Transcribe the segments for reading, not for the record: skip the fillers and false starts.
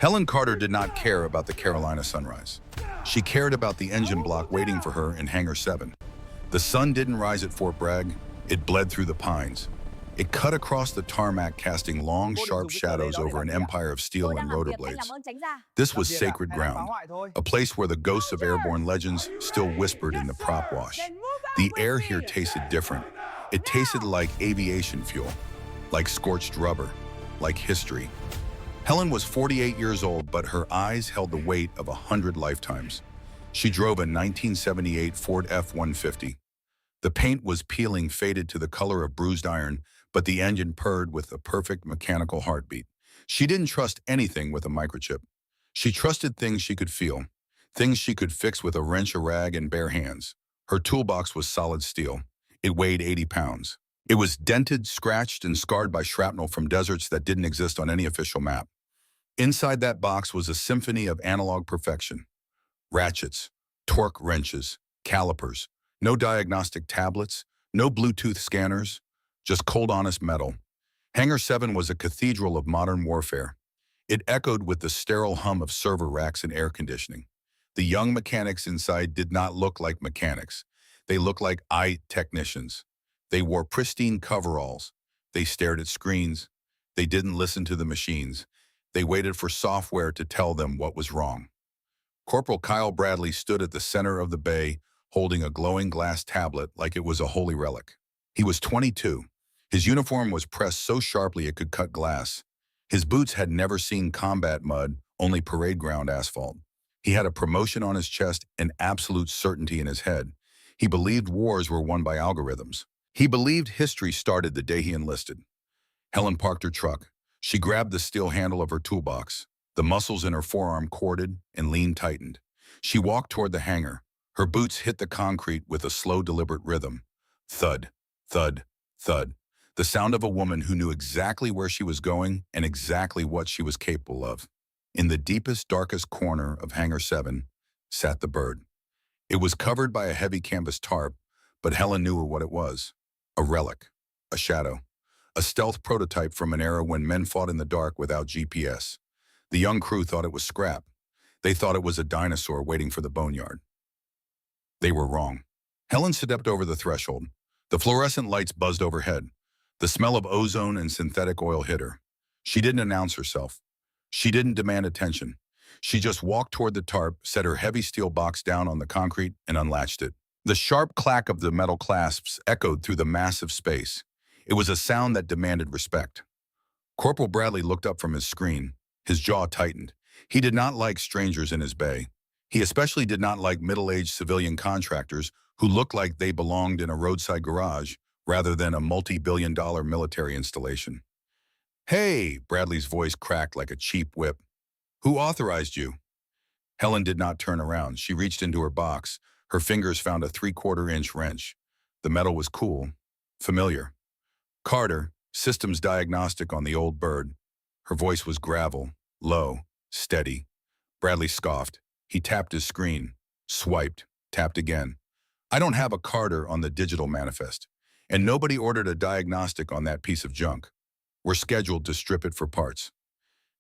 Helen Carter did not care about the Carolina sunrise. She cared about the engine block waiting for her in Hangar 7. The sun didn't rise at Fort Bragg, it bled through the pines. It cut across the tarmac, casting long, sharp shadows over an empire of steel Tôi đang and làm rotor việc, anh làm blades. ơn tránh ra. This Làm was việc sacred hay là phá ground, hoại thôi. a place where the ghosts of airborne legends still whispered in the prop wash. The air here tasted different. It tasted like aviation fuel, like scorched rubber, like history. Helen was 48 years old, but her eyes held the weight of 100 lifetimes. She drove a 1978 Ford F-150. The paint was peeling, faded to the color of bruised iron, but the engine purred with a perfect mechanical heartbeat. She didn't trust anything with a microchip. She trusted things she could feel, things she could fix with a wrench, a rag, and bare hands. Her toolbox was solid steel. It weighed 80 pounds. It was dented, scratched, and scarred by shrapnel from deserts that didn't exist on any official map. Inside that box was a symphony of analog perfection. Ratchets, torque wrenches, calipers, no diagnostic tablets, no Bluetooth scanners, just cold, honest metal. Hangar 7 was a cathedral of modern warfare. It echoed with the sterile hum of server racks and air conditioning. The young mechanics inside did not look like mechanics. They looked like eye technicians. They wore pristine coveralls. They stared at screens. They didn't listen to the machines. They waited for software to tell them what was wrong. Corporal Kyle Bradley stood at the center of the bay, holding a glowing glass tablet like it was a holy relic. He was 22. His uniform was pressed so sharply it could cut glass. His boots had never seen combat mud, only parade ground asphalt. He had a promotion on his chest and absolute certainty in his head. He believed wars were won by algorithms. He believed history started the day he enlisted. Helen parked her truck. She grabbed the steel handle of her toolbox. The muscles in her forearm corded and lean tightened. She walked toward the hangar. Her boots hit the concrete with a slow, deliberate rhythm. Thud, thud, thud. The sound of a woman who knew exactly where she was going and exactly what she was capable of. In the deepest, darkest corner of Hangar 7 sat the bird. It was covered by a heavy canvas tarp, but Helen knew what it was. A relic, a shadow, a stealth prototype from an era when men fought in the dark without GPS. The young crew thought it was scrap. They thought it was a dinosaur waiting for the boneyard. They were wrong. Helen stepped over the threshold. The fluorescent lights buzzed overhead. The smell of ozone and synthetic oil hit her. She didn't announce herself. She didn't demand attention. She just walked toward the tarp, set her heavy steel box down on the concrete, and unlatched it. The sharp clack of the metal clasps echoed through the massive space. It was a sound that demanded respect. Corporal Bradley looked up from his screen. His jaw tightened. He did not like strangers in his bay. He especially did not like middle-aged civilian contractors who looked like they belonged in a roadside garage rather than a multi-billion-dollar military installation. "Hey," Bradley's voice cracked like a cheap whip. "Who authorized you?" Helen did not turn around. She reached into her box. Her fingers found a 3/4-inch wrench. The metal was cool, familiar. "Carter, systems diagnostic on the old bird." Her voice was gravel, low, steady. Bradley scoffed. He tapped his screen, swiped, tapped again. "I don't have a Carter on the digital manifest, and nobody ordered a diagnostic on that piece of junk. We're scheduled to strip it for parts."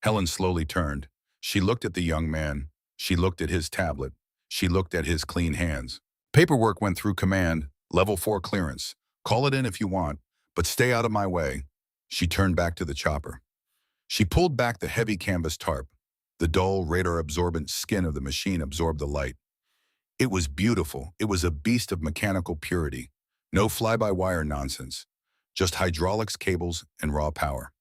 Helen slowly turned. She looked at the young man. She looked at his tablet. She looked at his clean hands. "Paperwork went through command, level 4 clearance. Call it in if you want, but stay out of my way." She turned back to the chopper. She pulled back the heavy canvas tarp. The dull, radar-absorbent skin of the machine absorbed the light. It was beautiful. It was a beast of mechanical purity. No fly-by-wire nonsense. Just hydraulics, cables, and raw power.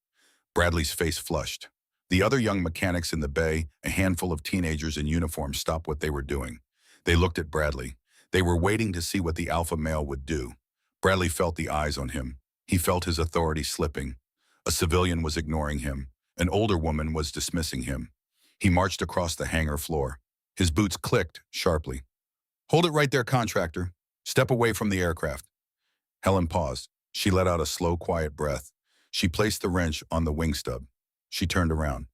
Bradley's face flushed. The other young mechanics in the bay, a handful of teenagers in uniform, stopped what they were doing. They looked at Bradley. They were waiting to see what the alpha male would do. Bradley felt the eyes on him. He felt his authority slipping. A civilian was ignoring him. An older woman was dismissing him. He marched across the hangar floor. His boots clicked sharply. "Hold it right there, contractor. Step away from the aircraft." Helen paused. She let out a slow, quiet breath. She placed the wrench on the wing stub. She turned around.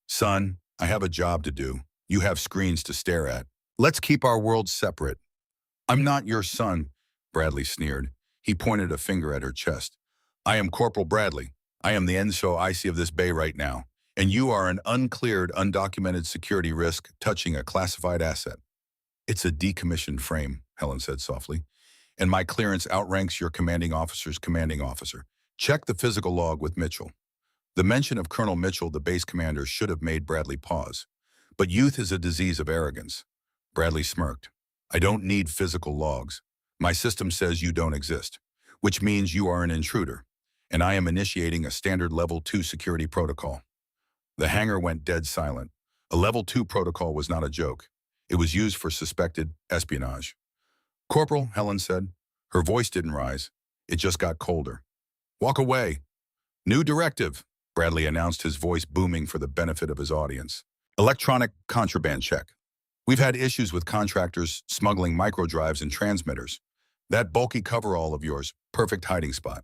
"Son, I have a job to do. You have screens to stare at. Let's keep our worlds separate." "I'm not your son," Bradley sneered. He pointed a finger at her chest. "I am Corporal Bradley. I am the NCOIC of this bay right now, and you are an uncleared, undocumented security risk touching a classified asset. It's a decommissioned frame, Helen said softly, and my clearance outranks your commanding officer's commanding officer. Check the physical log with Mitchell. The mention of Colonel Mitchell, the base commander, should have made Bradley pause. But youth is a disease of arrogance. Bradley smirked. I don't need physical logs. My system says you don't exist, which means you are an intruder, and I am initiating a standard Level 2 security protocol. The hangar went dead silent. A Level 2 protocol was not a joke. It was used for suspected espionage. Corporal, Helen said. Her voice didn't rise. It just got colder. Walk away. New directive, Bradley announced, his voice booming for the benefit of his audience. Electronic contraband check. We've had issues with contractors smuggling microdrives and transmitters. That bulky coverall of yours, perfect hiding spot.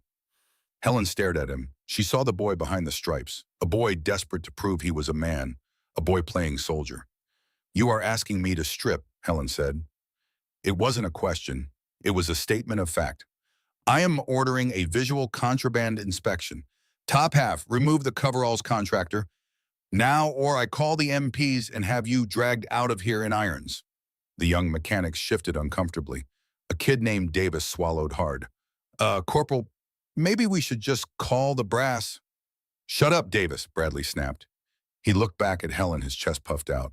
Helen stared at him. She saw the boy behind the stripes, a boy desperate to prove he was a man, a boy playing soldier. You are asking me to strip, Helen said. It wasn't a question. It was a statement of fact. I am ordering a visual contraband inspection. Top half, remove the coveralls, contractor. Now, or I call the MPs and have you dragged out of here in irons. The young mechanic shifted uncomfortably. A kid named Davis swallowed hard. Corporal, maybe we should just call the brass. Shut up, Davis, Bradley snapped. He looked back at Helen, his chest puffed out.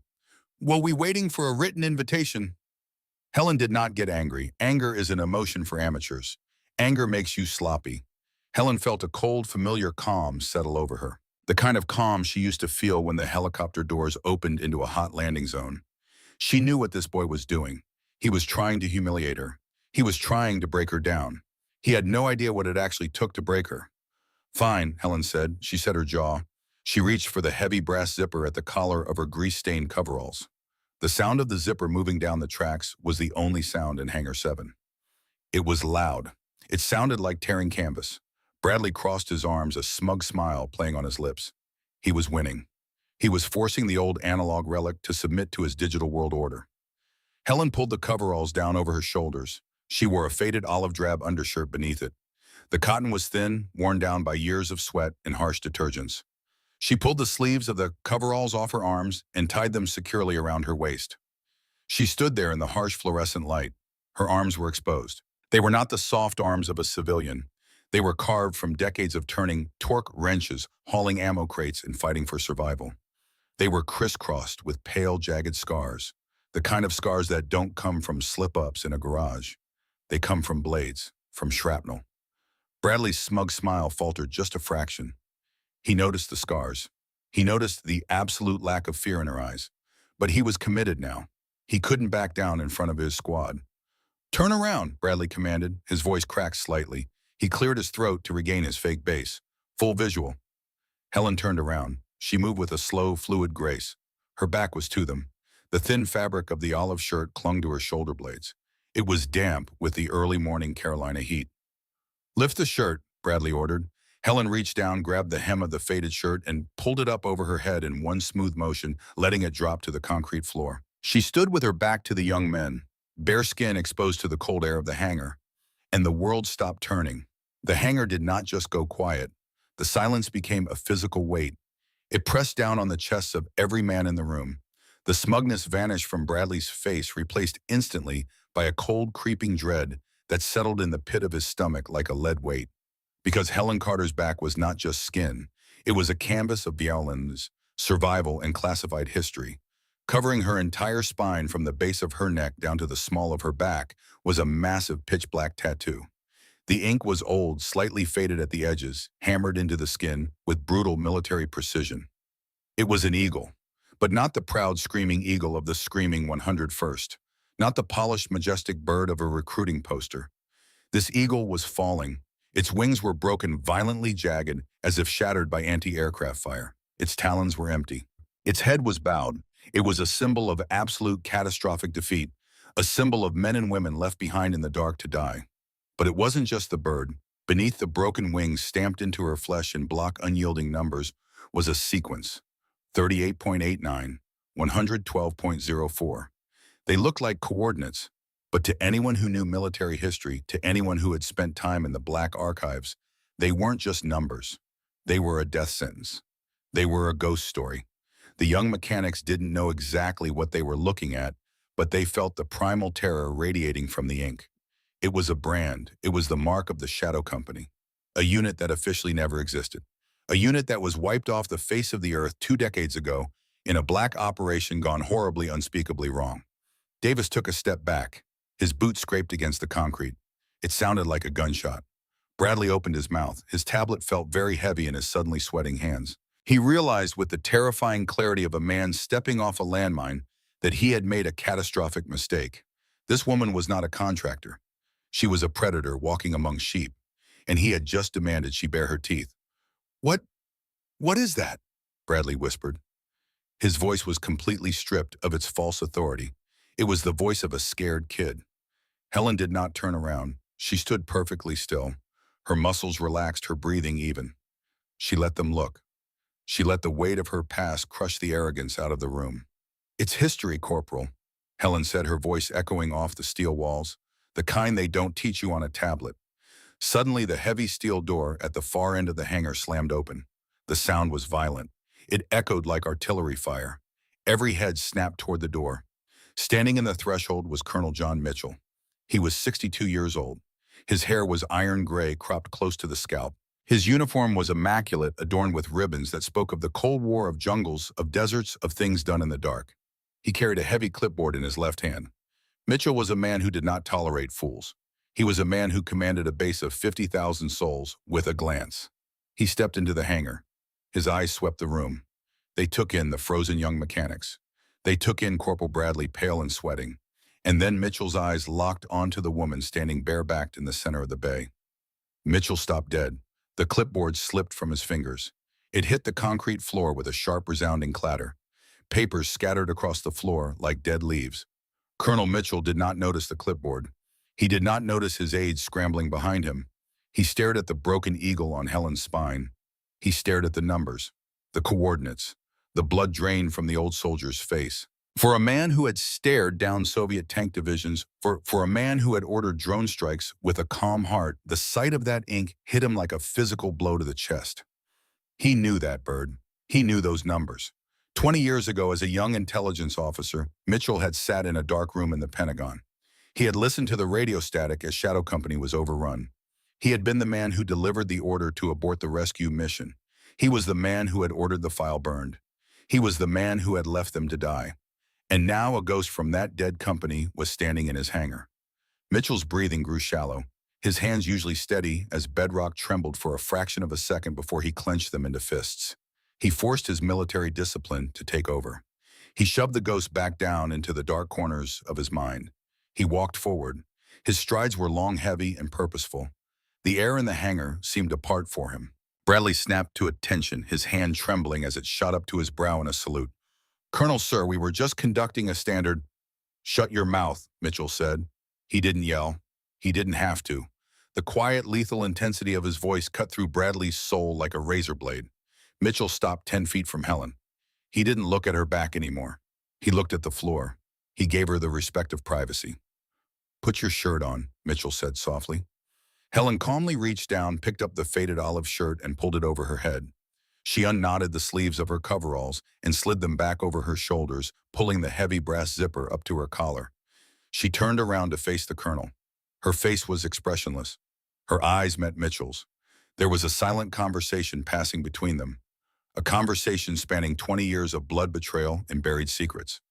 Were we waiting for a written invitation? Helen did not get angry. Anger is an emotion for amateurs. Anger makes you sloppy. Helen felt a cold, familiar calm settle over her. The kind of calm she used to feel when the helicopter doors opened into a hot landing zone. She knew what this boy was doing. He was trying to humiliate her. He was trying to break her down. He had no idea what it actually took to break her. Fine, Helen said. She set her jaw. She reached for the heavy brass zipper at the collar of her grease-stained coveralls. The sound of the zipper moving down the tracks was the only sound in Hangar 7. It was loud. It sounded like tearing canvas. Bradley crossed his arms, a smug smile playing on his lips. He was winning. He was forcing the old analog relic to submit to his digital world order. Helen pulled the coveralls down over her shoulders. She wore a faded olive drab undershirt beneath it. The cotton was thin, worn down by years of sweat and harsh detergents. She pulled the sleeves of the coveralls off her arms and tied them securely around her waist. She stood there in the harsh fluorescent light. Her arms were exposed. They were not the soft arms of a civilian. They were carved from decades of turning torque wrenches, hauling ammo crates, and fighting for survival. They were crisscrossed with pale, jagged scars, the kind of scars that don't come from slip-ups in a garage. They come from blades, from shrapnel. Bradley's smug smile faltered just a fraction. He noticed the scars. He noticed the absolute lack of fear in her eyes. But he was committed now. He couldn't back down in front of his squad. Turn around, Bradley commanded. His voice cracked slightly. He cleared his throat to regain his fake bass. Full visual. Helen turned around. She moved with a slow, fluid grace. Her back was to them. The thin fabric of the olive shirt clung to her shoulder blades. It was damp with the early morning Carolina heat. Lift the shirt, Bradley ordered. Helen reached down, grabbed the hem of the faded shirt, and pulled it up over her head in one smooth motion, letting it drop to the concrete floor. She stood with her back to the young men, bare skin exposed to the cold air of the hangar, and the world stopped turning. The hangar did not just go quiet. The silence became a physical weight. It pressed down on the chests of every man in the room. The smugness vanished from Bradley's face, replaced instantly by a cold, creeping dread that settled in the pit of his stomach like a lead weight. Because Helen Carter's back was not just skin. It was a canvas of violence, survival, and classified history. Covering her entire spine from the base of her neck down to the small of her back was a massive pitch-black tattoo. The ink was old, slightly faded at the edges, hammered into the skin with brutal military precision. It was an eagle, but not the proud screaming eagle of the screaming 101st, not the polished, majestic bird of a recruiting poster. This eagle was falling. Its wings were broken, violently jagged, as if shattered by anti-aircraft fire. Its talons were empty. Its head was bowed. It was a symbol of absolute catastrophic defeat, a symbol of men and women left behind in the dark to die. But it wasn't just the bird. Beneath the broken wings stamped into her flesh in block unyielding numbers was a sequence. 38.89, 112.04. They looked like coordinates, but to anyone who knew military history, to anyone who had spent time in the black archives, they weren't just numbers. They were a death sentence. They were a ghost story. The young mechanics didn't know exactly what they were looking at, but they felt the primal terror radiating from the ink. It was a brand. It was the mark of the Shadow Company, a unit that officially never existed, a unit that was wiped off the face of the earth 2 decades ago in a black operation gone horribly, unspeakably wrong. Davis took a step back. His boot scraped against the concrete. It sounded like a gunshot. Bradley opened his mouth. His tablet felt very heavy in his suddenly sweating hands. He realized with the terrifying clarity of a man stepping off a landmine that he had made a catastrophic mistake. This woman was not a contractor. She was a predator walking among sheep, and he had just demanded she bare her teeth. What? What is that? Bradley whispered. His voice was completely stripped of its false authority. It was the voice of a scared kid. Helen did not turn around. She stood perfectly still. Her muscles relaxed, her breathing even. She let them look. She let the weight of her past crush the arrogance out of the room. It's history, Corporal, Helen said, her voice echoing off the steel walls, the kind they don't teach you on a tablet. Suddenly, the heavy steel door at the far end of the hangar slammed open. The sound was violent. It echoed like artillery fire. Every head snapped toward the door. Standing in the threshold was Colonel John Mitchell. He was 62 years old. His hair was iron gray, cropped close to the scalp. His uniform was immaculate, adorned with ribbons that spoke of the Cold War, of jungles, of deserts, of things done in the dark. He carried a heavy clipboard in his left hand. Mitchell was a man who did not tolerate fools. He was a man who commanded a base of 50,000 souls with a glance. He stepped into the hangar. His eyes swept the room. They took in the frozen young mechanics. They took in Corporal Bradley, pale and sweating. And then Mitchell's eyes locked onto the woman standing barebacked in the center of the bay. Mitchell stopped dead. The clipboard slipped from his fingers. It hit the concrete floor with a sharp, resounding clatter. Papers scattered across the floor like dead leaves. Colonel Mitchell did not notice the clipboard. He did not notice his aides scrambling behind him. He stared at the broken eagle on Helen's spine. He stared at the numbers, the coordinates. The blood drained from the old soldier's face. For a man who had stared down Soviet tank divisions, for a man who had ordered drone strikes with a calm heart, the sight of that ink hit him like a physical blow to the chest. He knew that, Bird. He knew those numbers. 20 years ago, as a young intelligence officer, Mitchell had sat in a dark room in the Pentagon. He had listened to the radio static as Shadow Company was overrun. He had been the man who delivered the order to abort the rescue mission. He was the man who had ordered the file burned. He was the man who had left them to die. And now a ghost from that dead company was standing in his hangar. Mitchell's breathing grew shallow. His hands, usually steady as bedrock, trembled for a fraction of a second before he clenched them into fists. He forced his military discipline to take over. He shoved the ghost back down into the dark corners of his mind. He walked forward. His strides were long, heavy, and purposeful. The air in the hangar seemed apart for him. Bradley snapped to attention, his hand trembling as it shot up to his brow in a salute. "Colonel, sir, we were just conducting a standard—" "Shut your mouth," Mitchell said. He didn't yell. He didn't have to. The quiet, lethal intensity of his voice cut through Bradley's soul like a razor blade. Mitchell stopped 10 feet from Helen. He didn't look at her back anymore. He looked at the floor. He gave her the respect of privacy. "Put your shirt on," Mitchell said softly. Helen calmly reached down, picked up the faded olive shirt, and pulled it over her head. She unknotted the sleeves of her coveralls and slid them back over her shoulders, pulling the heavy brass zipper up to her collar. She turned around to face the colonel. Her face was expressionless. Her eyes met Mitchell's. There was a silent conversation passing between them, a conversation spanning 20 years of blood betrayal and buried secrets.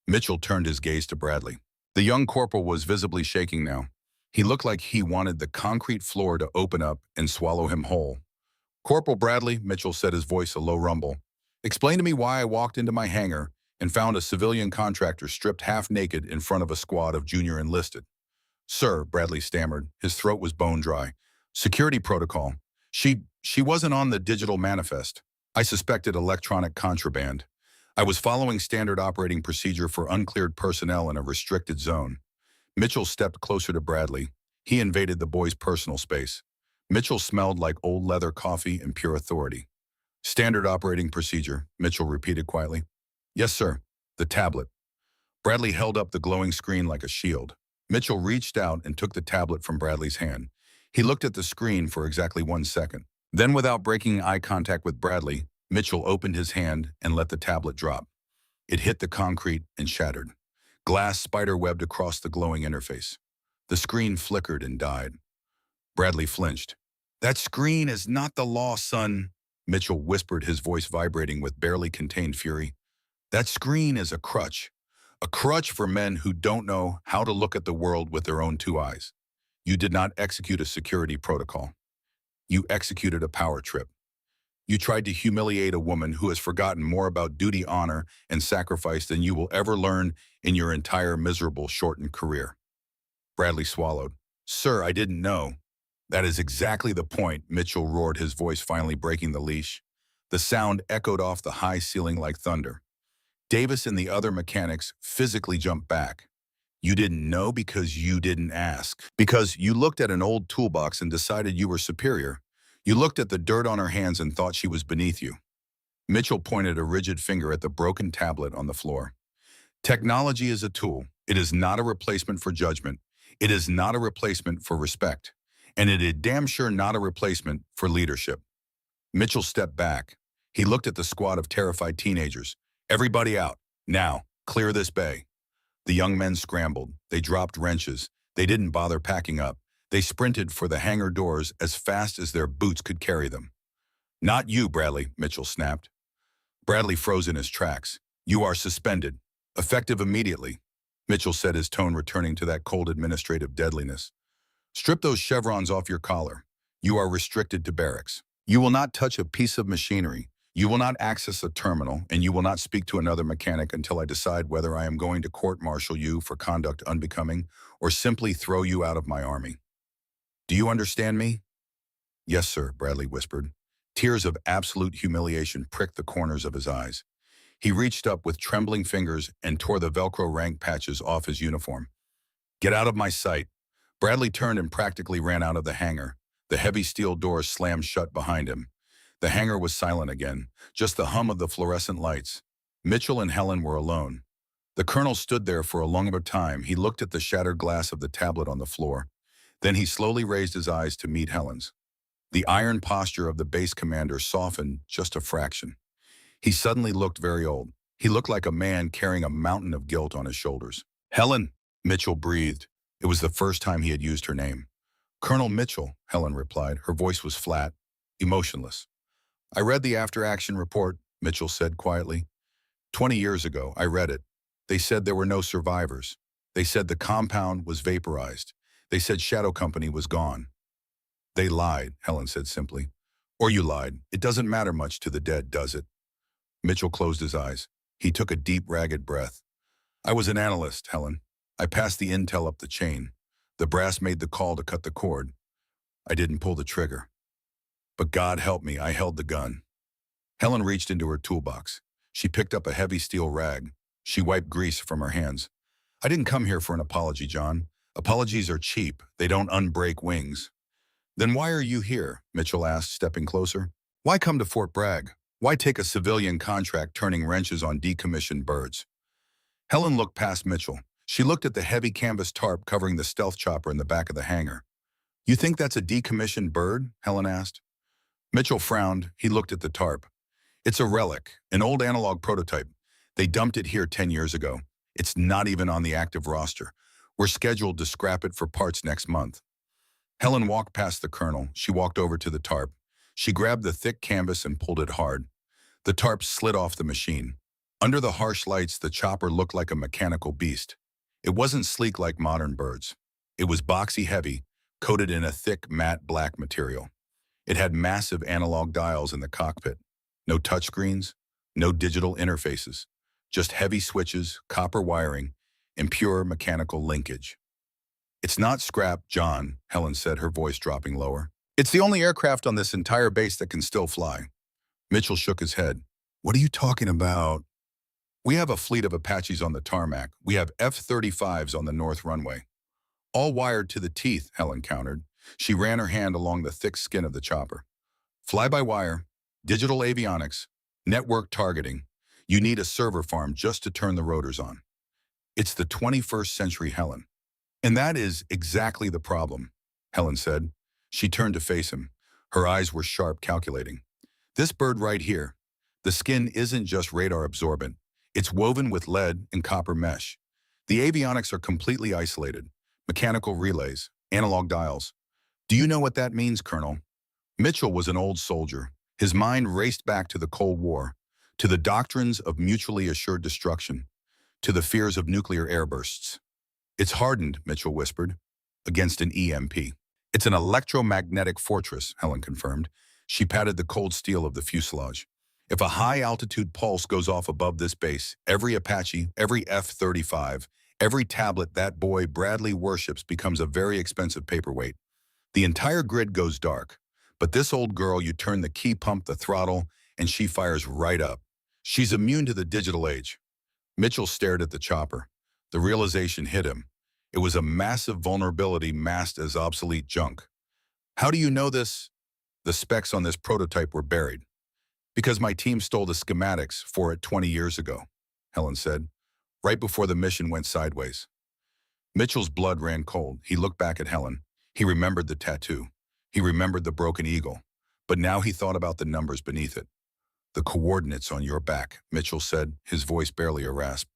Mitchell turned his gaze to Bradley. The young corporal was visibly shaking now. He looked like he wanted the concrete floor to open up and swallow him whole. "Corporal Bradley," Mitchell said, his voice a low rumble, "explain to me why I walked into my hangar and found a civilian contractor stripped half naked in front of a squad of junior enlisted." "Sir," Bradley stammered. His throat was bone dry. "Security protocol. She wasn't on the digital manifest. I suspected electronic contraband. I was following standard operating procedure for uncleared personnel in a restricted zone." Mitchell stepped closer to Bradley. He invaded the boy's personal space. Mitchell smelled like old leather coffee and pure authority. "Standard operating procedure," Mitchell repeated quietly. "Yes, sir. The tablet." Bradley held up the glowing screen like a shield. Mitchell reached out and took the tablet from Bradley's hand. He looked at the screen for exactly 1 second. Then, without breaking eye contact with Bradley, Mitchell opened his hand and let the tablet drop. It hit the concrete and shattered. Glass spider-webbed across the glowing interface. The screen flickered and died. Bradley flinched. "That screen is not the law, son," Mitchell whispered, his voice vibrating with barely contained fury. "That screen is a crutch for men who don't know how to look at the world with their own two eyes. You did not execute a security protocol. You executed a power trip. You tried to humiliate a woman who has forgotten more about duty, honor, and sacrifice than you will ever learn in your entire miserable, shortened career." Bradley swallowed. "Sir, I didn't know." "That is exactly the point," Mitchell roared, his voice finally breaking the leash. The sound echoed off the high ceiling like thunder. Davis and the other mechanics physically jumped back. "You didn't know because you didn't ask. Because you looked at an old toolbox and decided you were superior. You looked at the dirt on her hands and thought she was beneath you." Mitchell pointed a rigid finger at the broken tablet on the floor. "Technology is a tool. It is not a replacement for judgment. It is not a replacement for respect. And it is damn sure not a replacement for leadership." Mitchell stepped back. He looked at the squad of terrified teenagers. "Everybody out. Now, clear this bay." The young men scrambled. They dropped wrenches. They didn't bother packing up. They sprinted for the hangar doors as fast as their boots could carry them. "Not you, Bradley," Mitchell snapped. Bradley froze in his tracks. "You are suspended. Effective immediately," Mitchell said, his tone returning to that cold administrative deadliness. "Strip those chevrons off your collar. You are restricted to barracks. You will not touch a piece of machinery. You will not access a terminal, and you will not speak to another mechanic until I decide whether I am going to court-martial you for conduct unbecoming or simply throw you out of my army. Do you understand me?" "Yes, sir," Bradley whispered. Tears of absolute humiliation pricked the corners of his eyes. He reached up with trembling fingers and tore the Velcro rank patches off his uniform. "Get out of my sight." Bradley turned and practically ran out of the hangar. The heavy steel doors slammed shut behind him. The hangar was silent again, just the hum of the fluorescent lights. Mitchell and Helen were alone. The colonel stood there for a longer time. He looked at the shattered glass of the tablet on the floor. Then he slowly raised his eyes to meet Helen's. The iron posture of the base commander softened just a fraction. He suddenly looked very old. He looked like a man carrying a mountain of guilt on his shoulders. "Helen," Mitchell breathed. It was the first time he had used her name. "Colonel Mitchell," Helen replied. Her voice was flat, emotionless. "I read the after-action report," Mitchell said quietly. 20 years ago, I read it. They said there were no survivors. They said the compound was vaporized. They said Shadow Company was gone." "They lied," Helen said simply. "Or you lied. It doesn't matter much to the dead, does it?" Mitchell closed his eyes. He took a deep, ragged breath. "I was an analyst, Helen. I passed the intel up the chain. The brass made the call to cut the cord. I didn't pull the trigger. But God help me, I held the gun." Helen reached into her toolbox. She picked up a heavy steel rag. She wiped grease from her hands. "I didn't come here for an apology, John. Apologies are cheap. They don't unbreak wings." "Then why are you here?" Mitchell asked, stepping closer. "Why come to Fort Bragg? Why take a civilian contract turning wrenches on decommissioned birds?" Helen looked past Mitchell. She looked at the heavy canvas tarp covering the stealth chopper in the back of the hangar. "You think that's a decommissioned bird?" Helen asked. Mitchell frowned. He looked at the tarp. "It's a relic, an old analog prototype. They dumped it here 10 years ago. It's not even on the active roster. We're scheduled to scrap it for parts next month." Helen walked past the colonel. She walked over to the tarp. She grabbed the thick canvas and pulled it hard. The tarp slid off the machine. Under the harsh lights, the chopper looked like a mechanical beast. It wasn't sleek like modern birds. It was boxy heavy, coated in a thick, matte black material. It had massive analog dials in the cockpit. No touchscreens, no digital interfaces. Just heavy switches, copper wiring, and pure mechanical linkage. "It's not scrap, John," Helen said, her voice dropping lower. "It's the only aircraft on this entire base that can still fly." Mitchell shook his head. "What are you talking about?" "We have a fleet of Apaches on the tarmac. We have F-35s on the north runway." "All wired to the teeth," Helen countered. She ran her hand along the thick skin of the chopper. "Fly-by-wire, digital avionics, network targeting. You need a server farm just to turn the rotors on. It's the 21st century, Helen." "And that is exactly the problem," Helen said. She turned to face him. Her eyes were sharp, calculating. "This bird right here, The skin isn't just radar absorbent. It's woven with lead and copper mesh. The avionics are completely isolated. Mechanical relays, analog dials. Do you know what that means, Colonel? Mitchell was an old soldier. His mind raced back to the Cold War, to the doctrines of mutually assured destruction, to the fears of nuclear airbursts. It's hardened, Mitchell whispered, against an EMP. It's an electromagnetic fortress, Helen confirmed. She patted the cold steel of the fuselage. If a high-altitude pulse goes off above this base, every Apache, every F-35, every tablet that boy Bradley worships becomes a very expensive paperweight. The entire grid goes dark. But this old girl, you turn the key, pump the throttle, and she fires right up. She's immune to the digital age. Mitchell stared at the chopper. The realization hit him. It was a massive vulnerability masked as obsolete junk. How do you know this? The specs on this prototype were buried. Because my team stole the schematics for it 20 years ago, Helen said, right before the mission went sideways. Mitchell's blood ran cold. He looked back at Helen. He remembered the tattoo. He remembered the broken eagle. But now he thought about the numbers beneath it. The coordinates on your back, Mitchell said, his voice barely a rasp.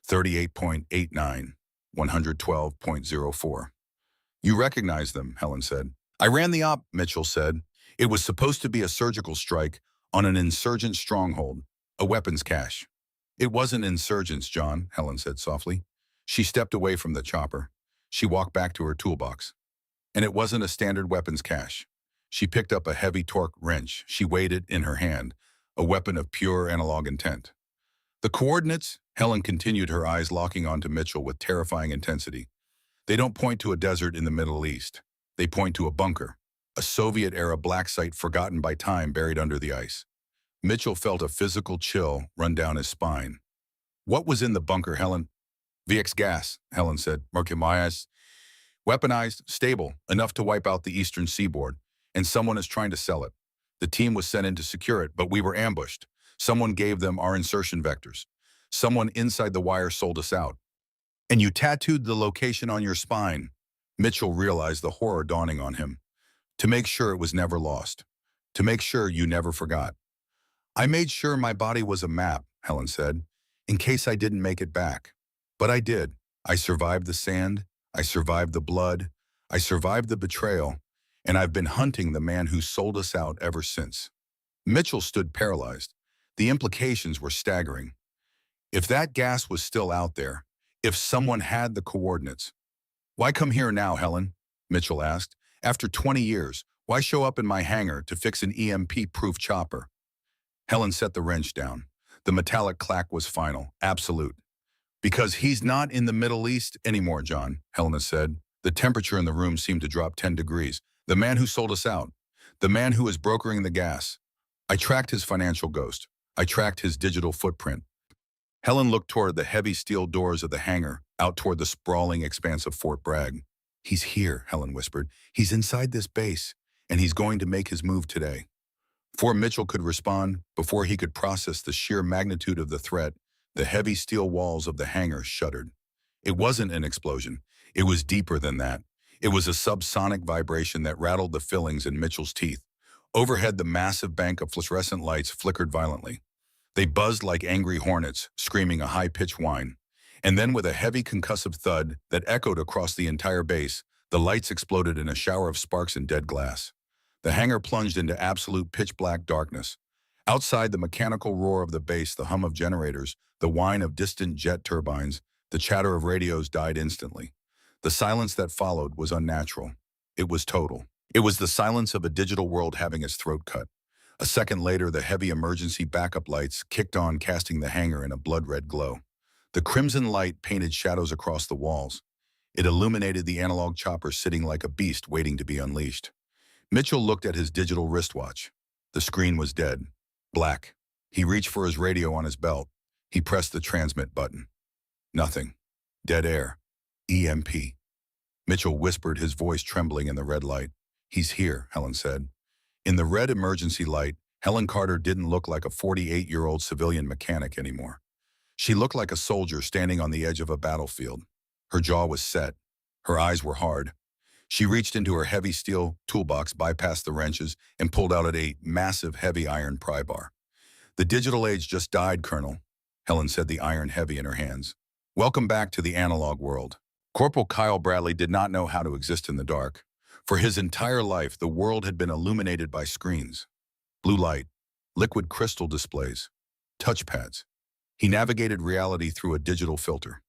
38.89, 112.04. You recognize them, Helen said. I ran the op, Mitchell said. It was supposed to be a surgical strike on an insurgent stronghold, a weapons cache. It wasn't insurgents, John, Helen said softly. She stepped away from the chopper. She walked back to her toolbox. And it wasn't a standard weapons cache. She picked up a heavy torque wrench. She weighed it in her hand, a weapon of pure analog intent. The coordinates, Helen continued, her eyes locking onto Mitchell with terrifying intensity. They don't point to a desert in the Middle East. They point to a bunker, a Soviet-era black site forgotten by time buried under the ice. Mitchell felt a physical chill run down his spine. What was in the bunker, Helen? VX gas, Helen said. Mercurius. Weaponized, stable, enough to wipe out the eastern seaboard, and someone is trying to sell it. The team was sent in to secure it, but we were ambushed. Someone gave them our insertion vectors. Someone inside the wire sold us out. And you tattooed the location on your spine. Mitchell realized the horror dawning on him. To make sure it was never lost. To make sure you never forgot. I made sure my body was a map, Helen said, in case I didn't make it back. But I did. I survived the sand. I survived the blood. I survived the betrayal. And I've been hunting the man who sold us out ever since. Mitchell stood paralyzed. The implications were staggering. If that gas was still out there, if someone had the coordinates. Why come here now, Helen? Mitchell asked. After 20 years, why show up in my hangar to fix an EMP-proof chopper? Helen set the wrench down. The metallic clack was final, absolute. Because he's not in the Middle East anymore, John, Helena said. The temperature in the room seemed to drop 10 degrees. The man who sold us out. The man who is brokering the gas. I tracked his financial ghost. I tracked his digital footprint. Helen looked toward the heavy steel doors of the hangar, out toward the sprawling expanse of Fort Bragg. He's here, Helen whispered. He's inside this base, and he's going to make his move today. Before Mitchell could respond, before he could process the sheer magnitude of the threat, the heavy steel walls of the hangar shuddered. It wasn't an explosion. It was deeper than that. It was a subsonic vibration that rattled the fillings in Mitchell's teeth. Overhead, the massive bank of fluorescent lights flickered violently. They buzzed like angry hornets, screaming a high-pitched whine. And then with a heavy concussive thud that echoed across the entire base, the lights exploded in a shower of sparks and dead glass. The hangar plunged into absolute pitch-black darkness. Outside, the mechanical roar of the base, the hum of generators, the whine of distant jet turbines, the chatter of radios died instantly. The silence that followed was unnatural. It was total. It was the silence of a digital world having its throat cut. A second later, the heavy emergency backup lights kicked on, casting the hangar in a blood-red glow. The crimson light painted shadows across the walls. It illuminated the analog chopper sitting like a beast waiting to be unleashed. Mitchell looked at his digital wristwatch. The screen was dead. Black. He reached for his radio on his belt. He pressed the transmit button. Nothing. Dead air. EMP. Mitchell whispered, his voice trembling in the red light. He's here, Helen said. In the red emergency light, Helen Carter didn't look like a 48-year-old civilian mechanic anymore. She looked like a soldier standing on the edge of a battlefield. Her jaw was set. Her eyes were hard. She reached into her heavy steel toolbox, bypassed the wrenches, and pulled out a massive heavy iron pry bar. The digital age just died, Colonel, Helen said, the iron heavy in her hands. Welcome back to the analog world. Corporal Kyle Bradley did not know how to exist in the dark. For his entire life, the world had been illuminated by screens. Blue light, liquid crystal displays, touchpads. He navigated reality through a digital filter.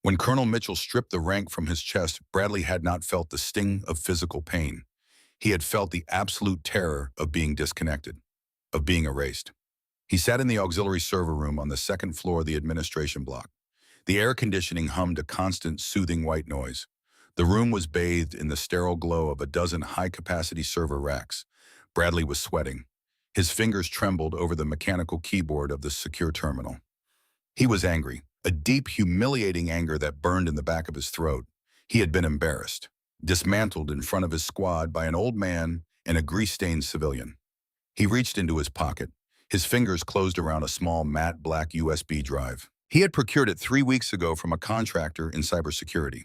When Colonel Mitchell stripped the rank from his chest, Bradley had not felt the sting of physical pain. He had felt the absolute terror of being disconnected, of being erased. He sat in the auxiliary server room on the second floor of the administration block. The air conditioning hummed a constant, soothing white noise. The room was bathed in the sterile glow of a dozen high-capacity server racks. Bradley was sweating. His fingers trembled over the mechanical keyboard of the secure terminal. He was angry, a deep, humiliating anger that burned in the back of his throat. He had been embarrassed, dismantled in front of his squad by an old man and a grease-stained civilian. He reached into his pocket. His fingers closed around a small matte black USB drive. He had procured it 3 weeks ago from a contractor in cybersecurity.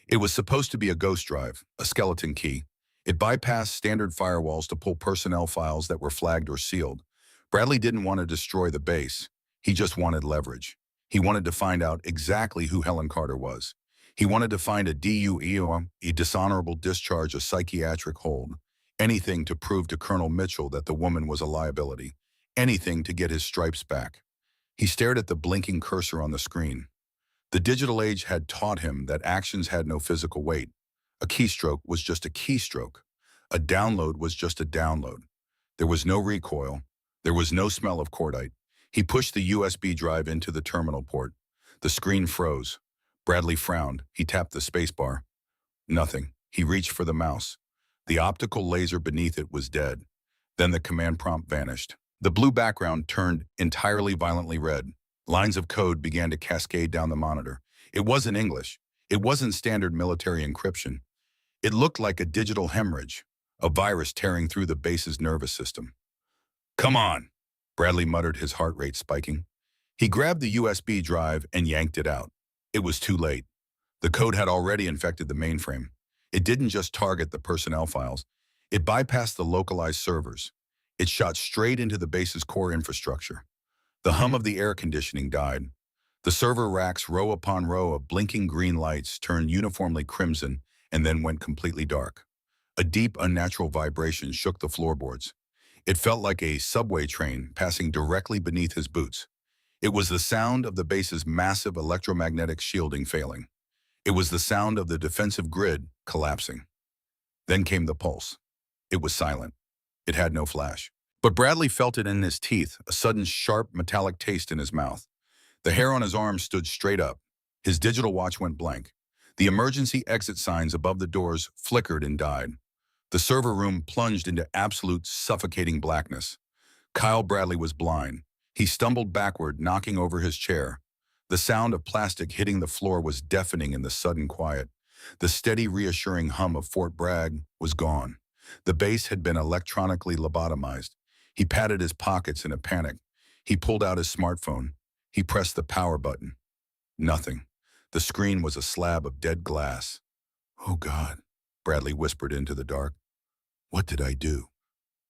It was supposed to be a ghost drive, a skeleton key. It bypassed standard firewalls to pull personnel files that were flagged or sealed. Bradley didn't want to destroy the base. He just wanted leverage. He wanted to find out exactly who Helen Carter was. He wanted to find a DUE, a dishonorable discharge, a psychiatric hold. Anything to prove to Colonel Mitchell that the woman was a liability. Anything to get his stripes back. He stared at the blinking cursor on the screen. The digital age had taught him that actions had no physical weight. A keystroke was just a keystroke. A download was just a download. There was no recoil. There was no smell of cordite. He pushed the USB drive into the terminal port. The screen froze. Bradley frowned. He tapped the spacebar. Nothing. He reached for the mouse. The optical laser beneath it was dead. Then the command prompt vanished. The blue background turned entirely violently red. Lines of code began to cascade down the monitor. It wasn't English. It wasn't standard military encryption. It looked like a digital hemorrhage, a virus tearing through the base's nervous system. "Come on," Bradley muttered, his heart rate spiking. He grabbed the USB drive and yanked it out. It was too late. The code had already infected the mainframe. It didn't just target the personnel files. It bypassed the localized servers. It shot straight into the base's core infrastructure. The hum of the air conditioning died. The server racks, row upon row of blinking green lights, turned uniformly crimson and then went completely dark. A deep, unnatural vibration shook the floorboards. It felt like a subway train passing directly beneath his boots. It was the sound of the base's massive electromagnetic shielding failing. It was the sound of the defensive grid collapsing. Then came the pulse. It was silent. It had no flash. But Bradley felt it in his teeth, a sudden sharp metallic taste in his mouth. The hair on his arm stood straight up. His digital watch went blank. The emergency exit signs above the doors flickered and died. The server room plunged into absolute suffocating blackness. Kyle Bradley was blind. He stumbled backward, knocking over his chair. The sound of plastic hitting the floor was deafening in the sudden quiet. The steady, reassuring hum of Fort Bragg was gone. The base had been electronically lobotomized. He patted his pockets in a panic. He pulled out his smartphone. He pressed the power button. Nothing. The screen was a slab of dead glass. "Oh, God," Bradley whispered into the dark. "What did I do?"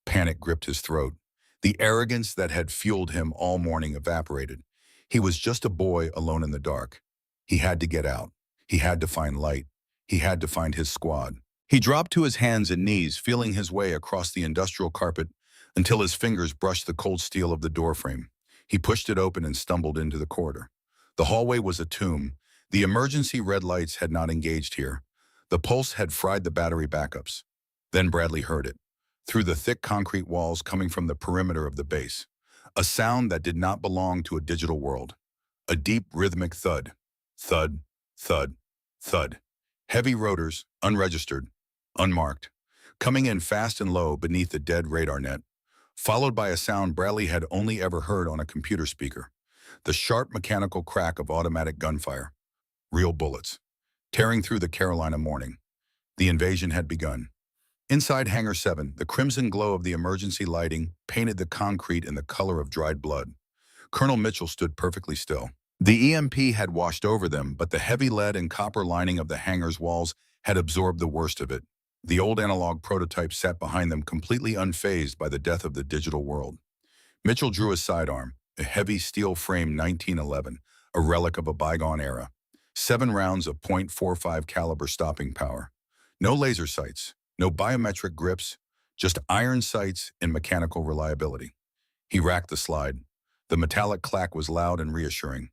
Panic gripped his throat. The arrogance that had fueled him all morning evaporated. He was just a boy alone in the dark. He had to get out. He had to find light. He had to find his squad. He dropped to his hands and knees, feeling his way across the industrial carpet until his fingers brushed the cold steel of the doorframe. He pushed it open and stumbled into the corridor. The hallway was a tomb. The emergency red lights had not engaged here. The pulse had fried the battery backups. Then Bradley heard it, through the thick concrete walls coming from the perimeter of the base. A sound that did not belong to a digital world. A deep, rhythmic thud. Thud, thud, thud. Heavy rotors, unregistered, unmarked, coming in fast and low beneath the dead radar net, followed by a sound Bradley had only ever heard on a computer speaker. The sharp mechanical crack of automatic gunfire. Real bullets, tearing through the Carolina morning. The invasion had begun. Inside Hangar 7, the crimson glow of the emergency lighting painted the concrete in the color of dried blood. Colonel Mitchell stood perfectly still. The EMP had washed over them, but the heavy lead and copper lining of the hangar's walls had absorbed the worst of it. The old analog prototype sat behind them, completely unfazed by the death of the digital world. Mitchell drew his sidearm, a heavy steel-frame 1911, a relic of a bygone era. 7 rounds of .45 caliber stopping power. No laser sights, no biometric grips, just iron sights and mechanical reliability. He racked the slide. The metallic clack was loud and reassuring.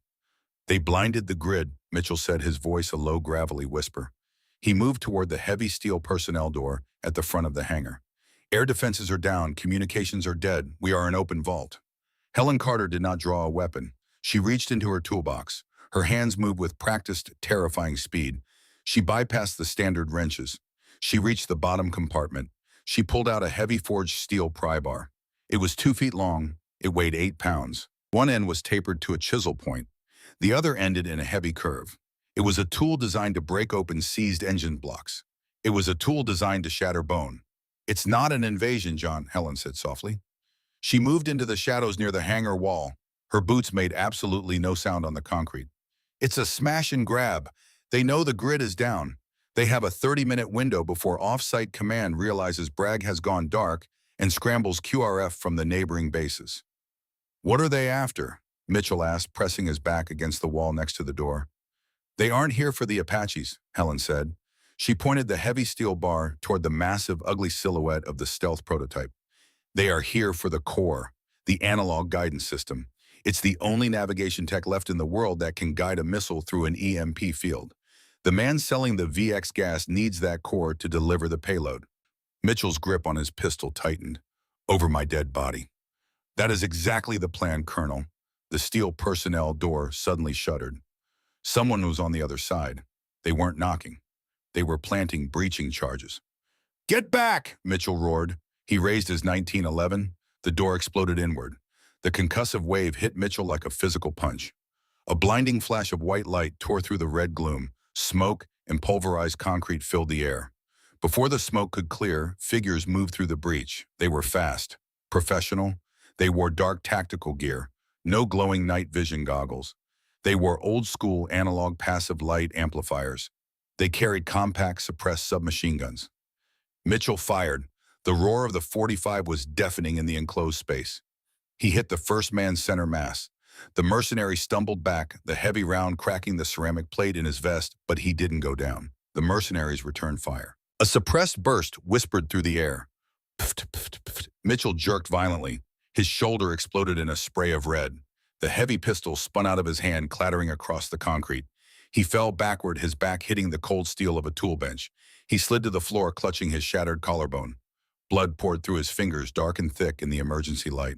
They blinded the grid, Mitchell said, his voice a low, gravelly whisper. He moved toward the heavy steel personnel door at the front of the hangar. Air defenses are down, communications are dead, we are an open vault. Helen Carter did not draw a weapon. She reached into her toolbox. Her hands moved with practiced, terrifying speed. She bypassed the standard wrenches. She reached the bottom compartment. She pulled out a heavy forged steel pry bar. It was 2 feet long. It weighed 8 pounds. One end was tapered to a chisel point. The other ended in a heavy curve. It was a tool designed to break open seized engine blocks. It was a tool designed to shatter bone. It's not an invasion, John, Helen said softly. She moved into the shadows near the hangar wall. Her boots made absolutely no sound on the concrete. It's a smash and grab. They know the grid is down. They have a 30-minute window before off-site command realizes Bragg has gone dark and scrambles QRF from the neighboring bases. What are they after? Mitchell asked, pressing his back against the wall next to the door. They aren't here for the Apaches, Helen said. She pointed the heavy steel bar toward the massive, ugly silhouette of the stealth prototype. They are here for the core, the analog guidance system. It's the only navigation tech left in the world that can guide a missile through an EMP field. The man selling the VX gas needs that core to deliver the payload. Mitchell's grip on his pistol tightened. Over my dead body. That is exactly the plan, Colonel. The steel personnel door suddenly shuddered. Someone was on the other side. They weren't knocking. They were planting breaching charges. Get back, Mitchell roared. He raised his 1911. The door exploded inward. The concussive wave hit Mitchell like a physical punch. A blinding flash of white light tore through the red gloom. Smoke and pulverized concrete filled the air. Before the smoke could clear, figures moved through the breach. They were fast, professional. They wore dark tactical gear, no glowing night vision goggles. They wore old-school analog passive light amplifiers. They carried compact suppressed submachine guns. Mitchell fired. The roar of the .45 was deafening in the enclosed space. He hit the first man's center mass. The mercenary stumbled back, the heavy round cracking the ceramic plate in his vest, but he didn't go down. The mercenaries returned fire. A suppressed burst whispered through the air. Pft, pft, pft. Mitchell jerked violently. His shoulder exploded in a spray of red. The heavy pistol spun out of his hand, clattering across the concrete. He fell backward, his back hitting the cold steel of a tool bench. He slid to the floor, clutching his shattered collarbone. Blood poured through his fingers, dark and thick in the emergency light.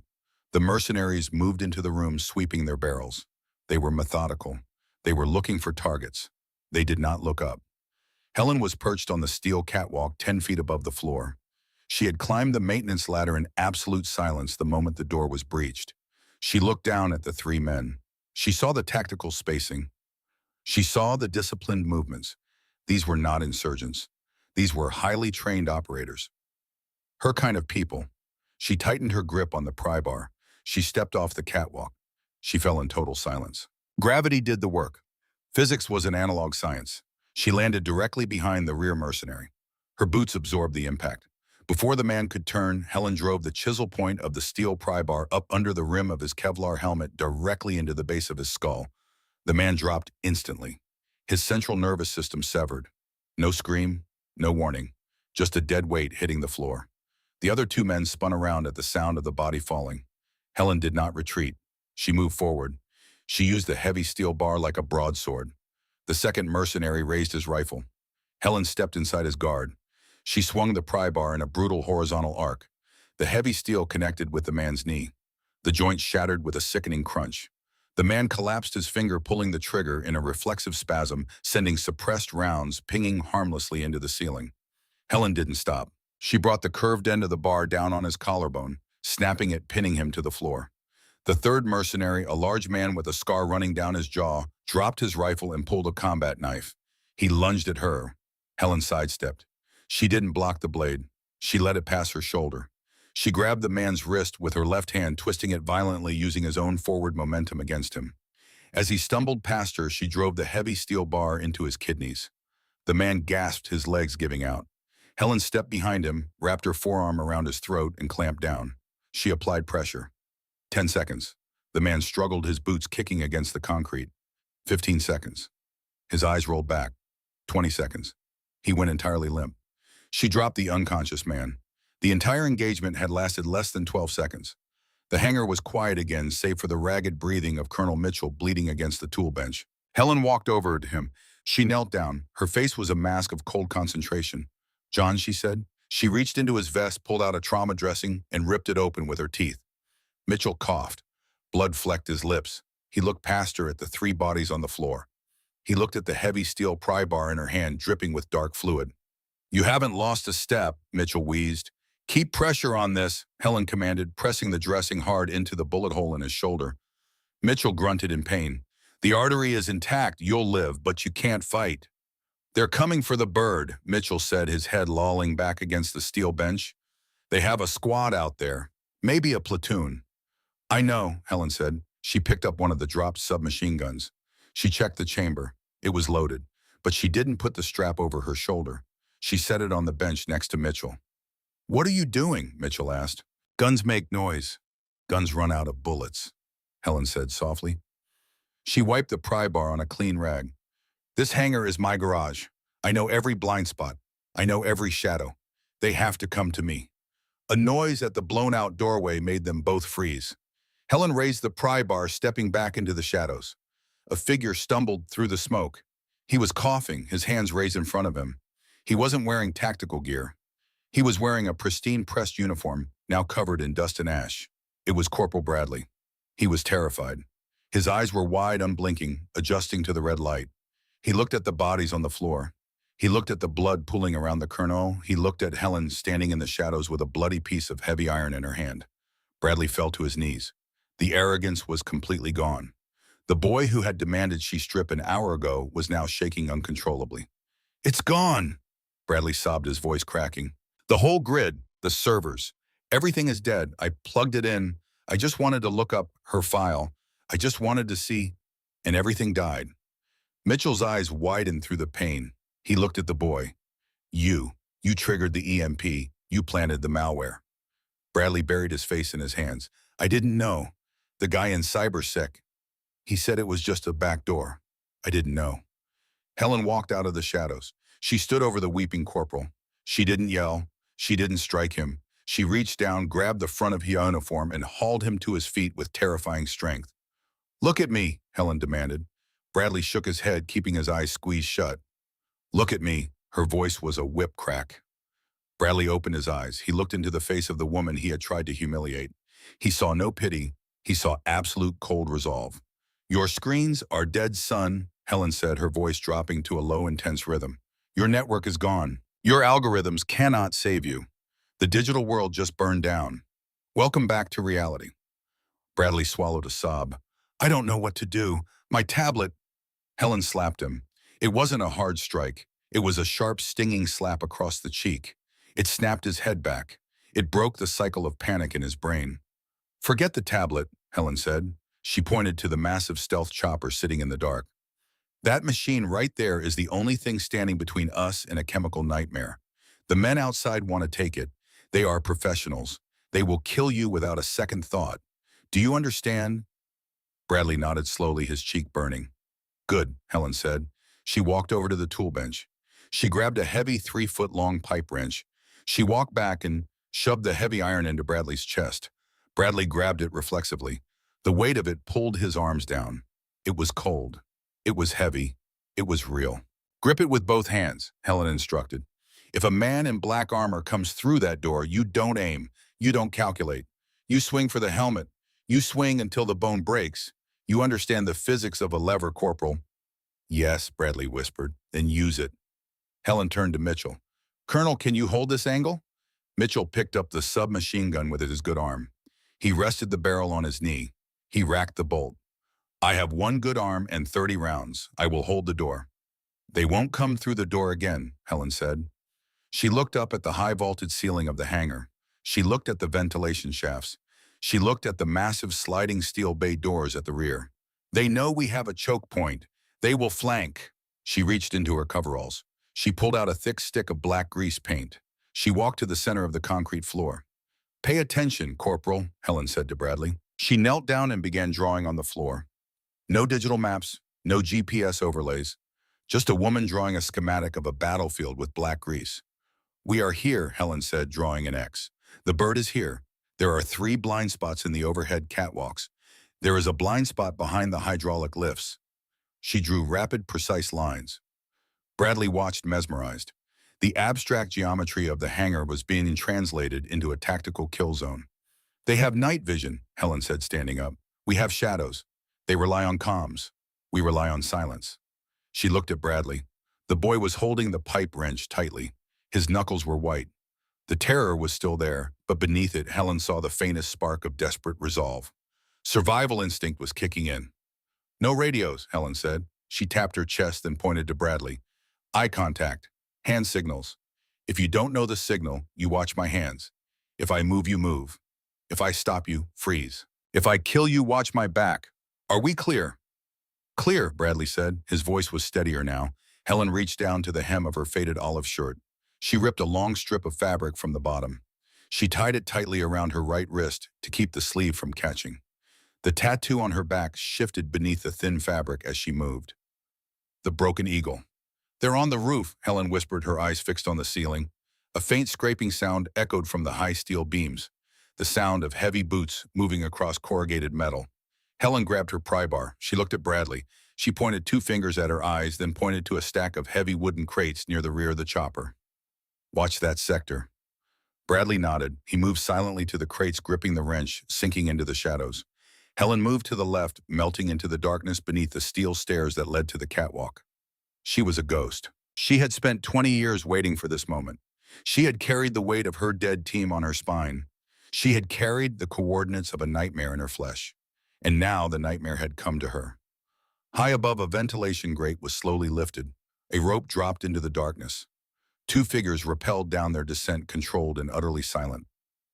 The mercenaries moved into the room, sweeping their barrels. They were methodical. They were looking for targets. They did not look up. Helen was perched on the steel catwalk 10 feet above the floor. She had climbed the maintenance ladder in absolute silence the moment the door was breached. She looked down at the 3 men. She saw the tactical spacing. She saw the disciplined movements. These were not insurgents. These were highly trained operators. Her kind of people. She tightened her grip on the pry bar. She stepped off the catwalk. She fell in total silence. Gravity did the work. Physics was an analog science. She landed directly behind the rear mercenary. Her boots absorbed the impact. Before the man could turn, Helen drove the chisel point of the steel pry bar up under the rim of his Kevlar helmet directly into the base of his skull. The man dropped instantly. His central nervous system severed. No scream, no warning, just a dead weight hitting the floor. The other 2 men spun around at the sound of the body falling. Helen did not retreat. She moved forward. She used the heavy steel bar like a broadsword. The second mercenary raised his rifle. Helen stepped inside his guard. She swung the pry bar in a brutal horizontal arc. The heavy steel connected with the man's knee. The joint shattered with a sickening crunch. The man collapsed, his finger pulling the trigger in a reflexive spasm, sending suppressed rounds pinging harmlessly into the ceiling. Helen didn't stop. She brought the curved end of the bar down on his collarbone, snapping it, pinning him to the floor. The third mercenary, a large man with a scar running down his jaw, dropped his rifle and pulled a combat knife. He lunged at her. Helen sidestepped. She didn't block the blade. She let it pass her shoulder. She grabbed the man's wrist with her left hand, twisting it violently, using his own forward momentum against him. As he stumbled past her, she drove the heavy steel bar into his kidneys. The man gasped, his legs giving out. Helen stepped behind him, wrapped her forearm around his throat, and clamped down. She applied pressure. 10 seconds. The man struggled, his boots kicking against the concrete. 15 seconds. His eyes rolled back. 20 seconds. He went entirely limp. She dropped the unconscious man. The entire engagement had lasted less than 12 seconds. The hangar was quiet again, save for the ragged breathing of Colonel Mitchell bleeding against the tool bench. Helen walked over to him. She knelt down. Her face was a mask of cold concentration. "John," she said. She reached into his vest, pulled out a trauma dressing, and ripped it open with her teeth. Mitchell coughed. Blood flecked his lips. He looked past her at the 3 bodies on the floor. He looked at the heavy steel pry bar in her hand, dripping with dark fluid. "You haven't lost a step," Mitchell wheezed. "Keep pressure on this," Helen commanded, pressing the dressing hard into the bullet hole in his shoulder. Mitchell grunted in pain. "The artery is intact. You'll live, but you can't fight." "They're coming for the bird," Mitchell said, his head lolling back against the steel bench. "They have a squad out there. Maybe a platoon." "I know," Helen said. She picked up one of the dropped submachine guns. She checked the chamber. It was loaded, but she didn't put the strap over her shoulder. She set it on the bench next to Mitchell. "What are you doing?" Mitchell asked. "Guns make noise. Guns run out of bullets," Helen said softly. She wiped the pry bar on a clean rag. "This hangar is my garage. I know every blind spot. I know every shadow. They have to come to me." A noise at the blown-out doorway made them both freeze. Helen raised the pry bar, stepping back into the shadows. A figure stumbled through the smoke. He was coughing, his hands raised in front of him. He wasn't wearing tactical gear. He was wearing a pristine pressed uniform, now covered in dust and ash. It was Corporal Bradley. He was terrified. His eyes were wide, unblinking, adjusting to the red light. He looked at the bodies on the floor. He looked at the blood pooling around the colonel. He looked at Helen standing in the shadows with a bloody piece of heavy iron in her hand. Bradley fell to his knees. The arrogance was completely gone. The boy who had demanded she strip an hour ago was now shaking uncontrollably. "It's gone!" Bradley sobbed, his voice cracking. "The whole grid, the servers, everything is dead. I plugged it in. I just wanted to look up her file. I just wanted to see, and everything died." Mitchell's eyes widened through the pain. He looked at the boy. You triggered the EMP. You planted the malware." Bradley buried his face in his hands. "I didn't know. The guy in CyberSec, he said it was just a back door. I didn't know." Helen walked out of the shadows. She stood over the weeping corporal. She didn't yell. She didn't strike him. She reached down, grabbed the front of his uniform, and hauled him to his feet with terrifying strength. "Look at me," Helen demanded. Bradley shook his head, keeping his eyes squeezed shut. "Look at me." Her voice was a whip crack. Bradley opened his eyes. He looked into the face of the woman he had tried to humiliate. He saw no pity. He saw absolute cold resolve. "Your screens are dead, son," Helen said, her voice dropping to a low, intense rhythm. "Your network is gone. Your algorithms cannot save you. The digital world just burned down. Welcome back to reality." Bradley swallowed a sob. "I don't know what to do. My tablet." Helen slapped him. It wasn't a hard strike. It was a sharp, stinging slap across the cheek. It snapped his head back. It broke the cycle of panic in his brain. "Forget the tablet," Helen said. She pointed to the massive stealth chopper sitting in the dark. "That machine right there is the only thing standing between us and a chemical nightmare. The men outside want to take it. They are professionals. They will kill you without a second thought. Do you understand?" Bradley nodded slowly, his cheek burning. "Good," Helen said. She walked over to the tool bench. She grabbed a heavy 3-foot-long pipe wrench. She walked back and shoved the heavy iron into Bradley's chest. Bradley grabbed it reflexively. The weight of it pulled his arms down. It was cold. It was heavy. It was real. "Grip it with both hands," Helen instructed. "If a man in black armor comes through that door, you don't aim. You don't calculate. You swing for the helmet. You swing until the bone breaks. You understand the physics of a lever, Corporal." "Yes," Bradley whispered. "Then use it." Helen turned to Mitchell. "Colonel, can you hold this angle?" Mitchell picked up the submachine gun with his good arm. He rested the barrel on his knee. He racked the bolt. "I have one good arm and 30 rounds. I will hold the door." "They won't come through the door again," Helen said. She looked up at the high-vaulted ceiling of the hangar. She looked at the ventilation shafts. She looked at the massive sliding steel bay doors at the rear. "They know we have a choke point. They will flank." She reached into her coveralls. She pulled out a thick stick of black grease paint. She walked to the center of the concrete floor. "Pay attention, Corporal," Helen said to Bradley. She knelt down and began drawing on the floor. No digital maps, no GPS overlays, just a woman drawing a schematic of a battlefield with black grease. "We are here," Helen said, drawing an X. "The bird is here. There are 3 blind spots in the overhead catwalks. There is a blind spot behind the hydraulic lifts." She drew rapid, precise lines. Bradley watched mesmerized. The abstract geometry of the hangar was being translated into a tactical kill zone. "They have night vision," Helen said, standing up. "We have shadows. They rely on comms. We rely on silence." She looked at Bradley. The boy was holding the pipe wrench tightly. His knuckles were white. The terror was still there, but beneath it, Helen saw the faintest spark of desperate resolve. Survival instinct was kicking in. "No radios," Helen said. She tapped her chest and pointed to Bradley. "Eye contact. Hand signals. If you don't know the signal, you watch my hands. If I move, you move. If I stop you, freeze. If I kill you, watch my back. Are we clear?" "Clear," Bradley said. His voice was steadier now. Helen reached down to the hem of her faded olive shirt. She ripped a long strip of fabric from the bottom. She tied it tightly around her right wrist to keep the sleeve from catching. The tattoo on her back shifted beneath the thin fabric as she moved. The broken eagle. "They're on the roof," Helen whispered, her eyes fixed on the ceiling. A faint scraping sound echoed from the high steel beams, the sound of heavy boots moving across corrugated metal. Helen grabbed her pry bar. She looked at Bradley. She pointed 2 fingers at her eyes, then pointed to a stack of heavy wooden crates near the rear of the chopper. "Watch that sector." Bradley nodded. He moved silently to the crates, gripping the wrench, sinking into the shadows. Helen moved to the left, melting into the darkness beneath the steel stairs that led to the catwalk. She was a ghost. She had spent 20 years waiting for this moment. She had carried the weight of her dead team on her spine. She had carried the coordinates of a nightmare in her flesh. And now the nightmare had come to her. High above, a ventilation grate was slowly lifted. A rope dropped into the darkness. 2 figures rappelled down their descent, controlled and utterly silent.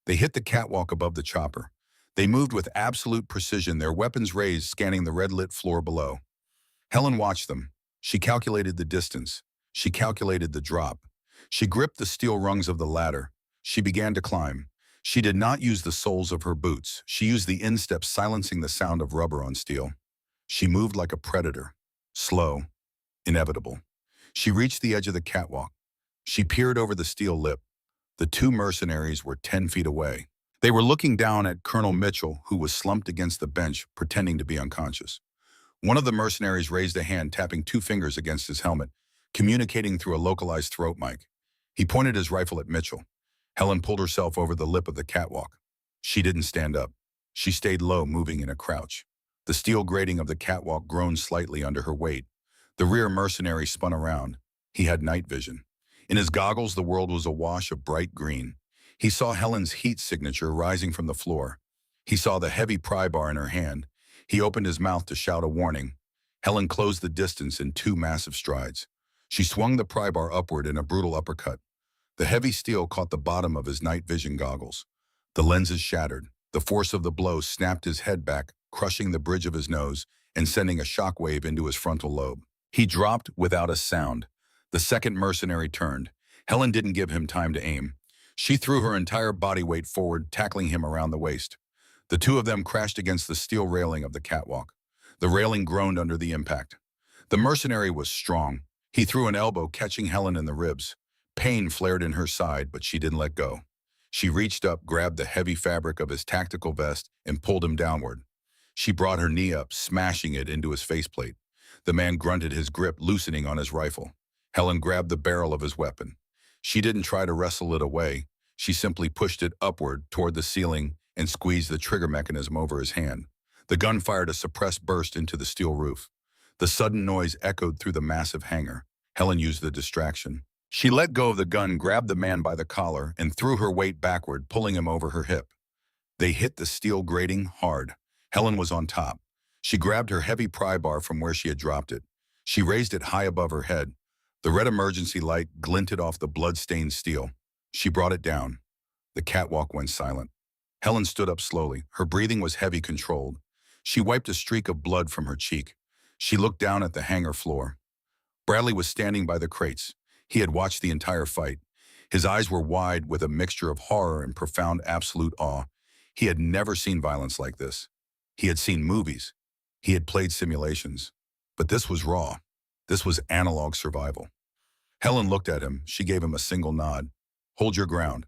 They hit the catwalk above the chopper. They moved with absolute precision, their weapons raised, scanning the red-lit floor below. Helen watched them. She calculated the distance. She calculated the drop. She gripped the steel rungs of the ladder. She began to climb. She did not use the soles of her boots. She used the instep, silencing the sound of rubber on steel. She moved like a predator, slow, inevitable. She reached the edge of the catwalk. She peered over the steel lip. The 2 mercenaries were 10 feet away. They were looking down at Colonel Mitchell, who was slumped against the bench, pretending to be unconscious. One of the mercenaries raised a hand, tapping 2 fingers against his helmet, communicating through a localized throat mic. He pointed his rifle at Mitchell. Helen pulled herself over the lip of the catwalk. She didn't stand up. She stayed low, moving in a crouch. The steel grating of the catwalk groaned slightly under her weight. The rear mercenary spun around. He had night vision. In his goggles, the world was awash of bright green. He saw Helen's heat signature rising from the floor. He saw the heavy pry bar in her hand. He opened his mouth to shout a warning. Helen closed the distance in 2 massive strides. She swung the pry bar upward in a brutal uppercut. The heavy steel caught the bottom of his night vision goggles. The lenses shattered. The force of the blow snapped his head back, crushing the bridge of his nose and sending a shockwave into his frontal lobe. He dropped without a sound. The second mercenary turned. Helen didn't give him time to aim. She threw her entire body weight forward, tackling him around the waist. The 2 of them crashed against the steel railing of the catwalk. The railing groaned under the impact. The mercenary was strong. He threw an elbow, catching Helen in the ribs. Pain flared in her side, but she didn't let go. She reached up, grabbed the heavy fabric of his tactical vest, and pulled him downward. She brought her knee up, smashing it into his faceplate. The man grunted, his grip loosening on his rifle. Helen grabbed the barrel of his weapon. She didn't try to wrestle it away. She simply pushed it upward toward the ceiling and squeezed the trigger mechanism over his hand. The gun fired a suppressed burst into the steel roof. The sudden noise echoed through the massive hangar. Helen used the distraction. She let go of the gun, grabbed the man by the collar, and threw her weight backward, pulling him over her hip. They hit the steel grating hard. Helen was on top. She grabbed her heavy pry bar from where she had dropped it. She raised it high above her head. The red emergency light glinted off the blood-stained steel. She brought it down. The catwalk went silent. Helen stood up slowly. Her breathing was heavy, controlled. She wiped a streak of blood from her cheek. She looked down at the hangar floor. Bradley was standing by the crates. He had watched the entire fight. His eyes were wide with a mixture of horror and profound absolute awe. He had never seen violence like this. He had seen movies. He had played simulations. But this was raw. This was analog survival. Helen looked at him. She gave him a single nod. Hold your ground.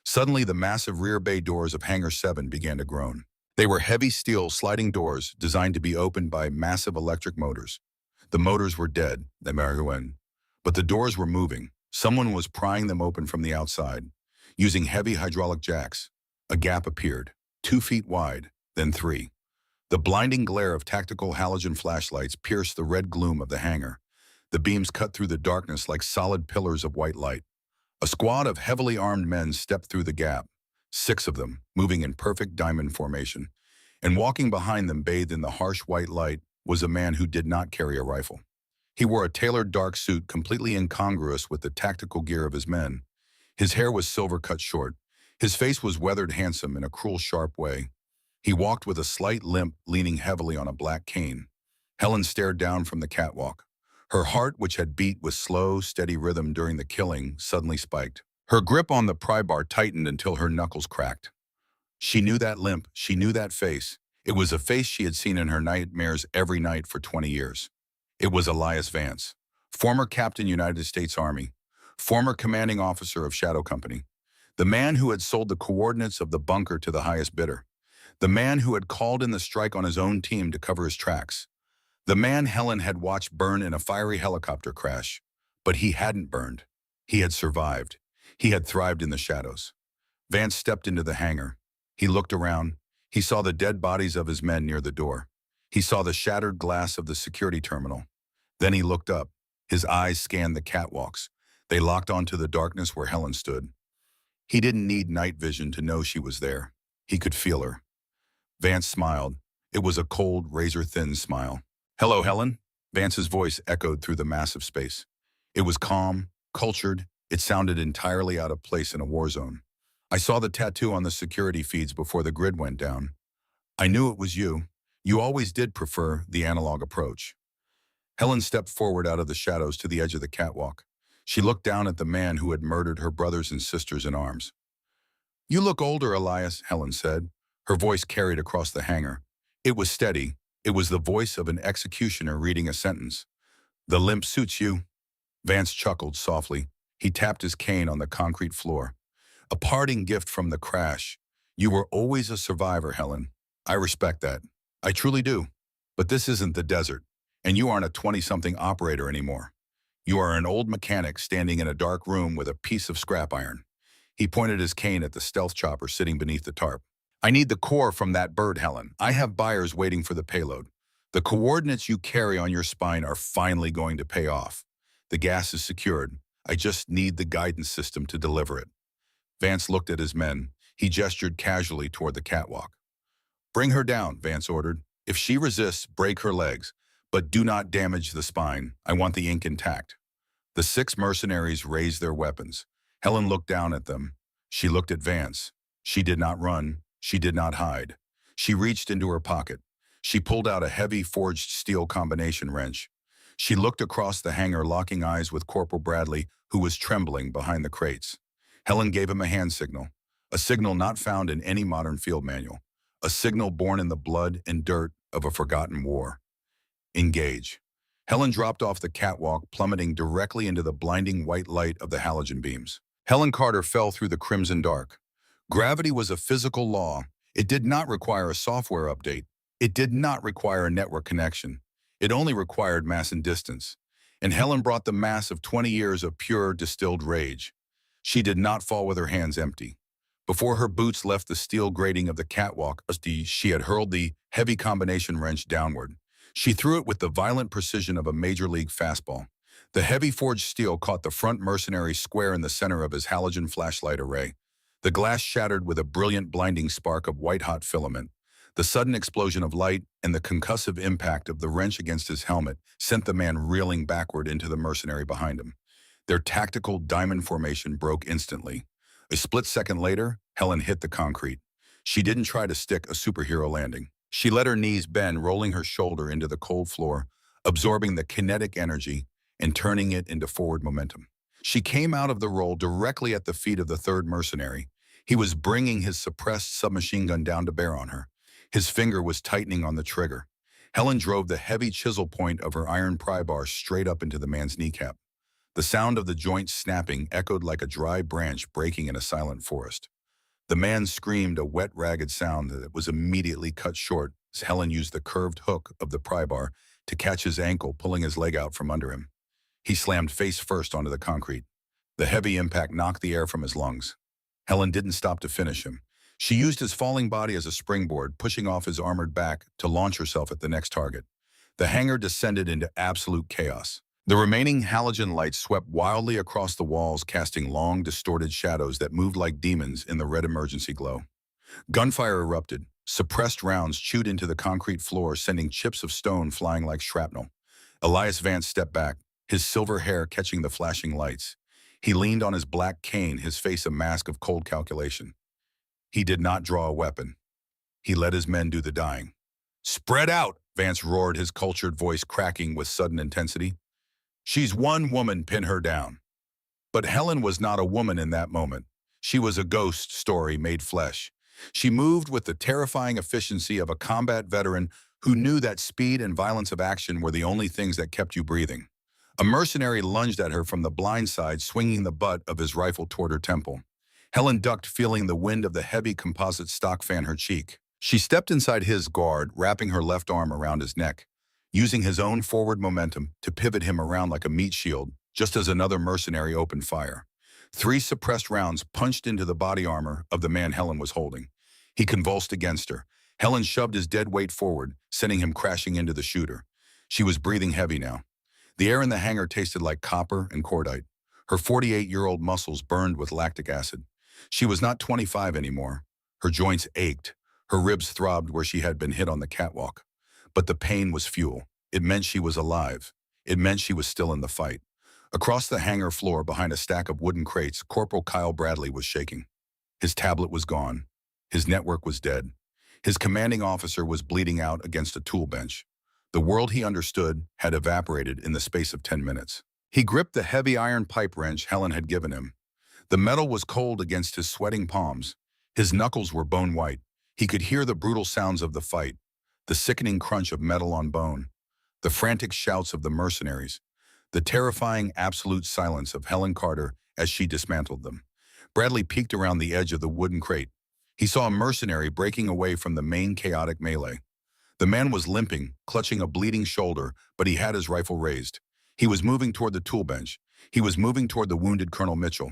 Suddenly, the massive rear bay doors of Hangar 7 began to groan. They were heavy steel sliding doors designed to be opened by massive electric motors. The motors were dead, but the doors were moving. Someone was prying them open from the outside. Using heavy hydraulic jacks, a gap appeared, 2 feet wide, then 3. The blinding glare of tactical halogen flashlights pierced the red gloom of the hangar. The beams cut through the darkness like solid pillars of white light. A squad of heavily armed men stepped through the gap, 6 of them, moving in perfect diamond formation. And walking behind them, bathed in the harsh white light, was a man who did not carry a rifle. He wore a tailored dark suit completely incongruous with the tactical gear of his men. His hair was silver cut short. His face was weathered handsome in a cruel, sharp way. He walked with a slight limp, leaning heavily on a black cane. Helen stared down from the catwalk. Her heart, which had beat with slow, steady rhythm during the killing, suddenly spiked. Her grip on the pry bar tightened until her knuckles cracked. She knew that limp. She knew that face. It was a face she had seen in her nightmares every night for 20 years. It was Elias Vance, former Captain United States Army, former commanding officer of Shadow Company, the man who had sold the coordinates of the bunker to the highest bidder, the man who had called in the strike on his own team to cover his tracks, the man Helen had watched burn in a fiery helicopter crash. But he hadn't burned. He had survived. He had thrived in the shadows. Vance stepped into the hangar. He looked around. He saw the dead bodies of his men near the door. He saw the shattered glass of the security terminal. Then he looked up. His eyes scanned the catwalks. They locked onto the darkness where Helen stood. He didn't need night vision to know she was there. He could feel her. Vance smiled. It was a cold, razor-thin smile. "Hello, Helen." Vance's voice echoed through the massive space. It was calm, cultured. It sounded entirely out of place in a war zone. "I saw the tattoo on the security feeds before the grid went down. I knew it was you. You always did prefer the analog approach." Helen stepped forward out of the shadows to the edge of the catwalk. She looked down at the man who had murdered her brothers and sisters in arms. "You look older, Elias," Helen said. Her voice carried across the hangar. It was steady. It was the voice of an executioner reading a sentence. "The limp suits you." Vance chuckled softly. He tapped his cane on the concrete floor. "A parting gift from the crash. You were always a survivor, Helen. I respect that. I truly do. But this isn't the desert, and you aren't a 20-something operator anymore. You are an old mechanic standing in a dark room with a piece of scrap iron." He pointed his cane at the stealth chopper sitting beneath the tarp. "I need the core from that bird, Helen. I have buyers waiting for the payload. The coordinates you carry on your spine are finally going to pay off. The gas is secured. I just need the guidance system to deliver it." Vance looked at his men. He gestured casually toward the catwalk. "Bring her down," Vance ordered. "If she resists, break her legs. But do not damage the spine. I want the ink intact." The 6 mercenaries raised their weapons. Helen looked down at them. She looked at Vance. She did not run. She did not hide. She reached into her pocket. She pulled out a heavy forged steel combination wrench. She looked across the hangar, locking eyes with Corporal Bradley, who was trembling behind the crates. Helen gave him a hand signal, a signal not found in any modern field manual, a signal born in the blood and dirt of a forgotten war. "Engage." Helen dropped off the catwalk, plummeting directly into the blinding white light of the halogen beams. Helen Carter fell through the crimson dark. Gravity was a physical law. It did not require a software update. It did not require a network connection. It only required mass and distance. And Helen brought the mass of 20 years of pure, distilled rage. She did not fall with her hands empty. Before her boots left the steel grating of the catwalk, she had hurled the heavy combination wrench downward. She threw it with the violent precision of a major league fastball. The heavy forged steel caught the front mercenary square in the center of his halogen flashlight array. The glass shattered with a brilliant, blinding spark of white-hot filament. The sudden explosion of light and the concussive impact of the wrench against his helmet sent the man reeling backward into the mercenary behind him. Their tactical diamond formation broke instantly. A split second later, Helen hit the concrete. She didn't try to stick a superhero landing. She let her knees bend, rolling her shoulder into the cold floor, absorbing the kinetic energy and turning it into forward momentum. She came out of the roll directly at the feet of the 3rd mercenary. He was bringing his suppressed submachine gun down to bear on her. His finger was tightening on the trigger. Helen drove the heavy chisel point of her iron pry bar straight up into the man's kneecap. The sound of the joint snapping echoed like a dry branch breaking in a silent forest. The man screamed a wet, ragged sound that was immediately cut short as Helen used the curved hook of the pry bar to catch his ankle, pulling his leg out from under him. He slammed face first onto the concrete. The heavy impact knocked the air from his lungs. Helen didn't stop to finish him. She used his falling body as a springboard, pushing off his armored back to launch herself at the next target. The hangar descended into absolute chaos. The remaining halogen lights swept wildly across the walls, casting long, distorted shadows that moved like demons in the red emergency glow. Gunfire erupted. Suppressed rounds chewed into the concrete floor, sending chips of stone flying like shrapnel. Elias Vance stepped back, his silver hair catching the flashing lights. He leaned on his black cane, his face a mask of cold calculation. He did not draw a weapon. He let his men do the dying. "Spread out!" Vance roared, his cultured voice cracking with sudden intensity. "She's one woman, pin her down." But Helen was not a woman in that moment. She was a ghost story made flesh. She moved with the terrifying efficiency of a combat veteran who knew that speed and violence of action were the only things that kept you breathing. A mercenary lunged at her from the blind side, swinging the butt of his rifle toward her temple. Helen ducked, feeling the wind of the heavy composite stock fan her cheek. She stepped inside his guard, wrapping her left arm around his neck, using his own forward momentum to pivot him around like a meat shield, just as another mercenary opened fire. 3 suppressed rounds punched into the body armor of the man Helen was holding. He convulsed against her. Helen shoved his dead weight forward, sending him crashing into the shooter. She was breathing heavy now. The air in the hangar tasted like copper and cordite. Her 48-year-old muscles burned with lactic acid. She was not 25 anymore. Her joints ached. Her ribs throbbed where she had been hit on the catwalk. But the pain was fuel. It meant she was alive. It meant she was still in the fight. Across the hangar floor, behind a stack of wooden crates, Corporal Kyle Bradley was shaking. His tablet was gone. His network was dead. His commanding officer was bleeding out against a tool bench. The world he understood had evaporated in the space of 10 minutes. He gripped the heavy iron pipe wrench Helen had given him. The metal was cold against his sweating palms. His knuckles were bone white. He could hear the brutal sounds of the fight, the sickening crunch of metal on bone, the frantic shouts of the mercenaries, the terrifying absolute silence of Helen Carter as she dismantled them. Bradley peeked around the edge of the wooden crate. He saw a mercenary breaking away from the main chaotic melee. The man was limping, clutching a bleeding shoulder, but he had his rifle raised. He was moving toward the tool bench. He was moving toward the wounded Colonel Mitchell.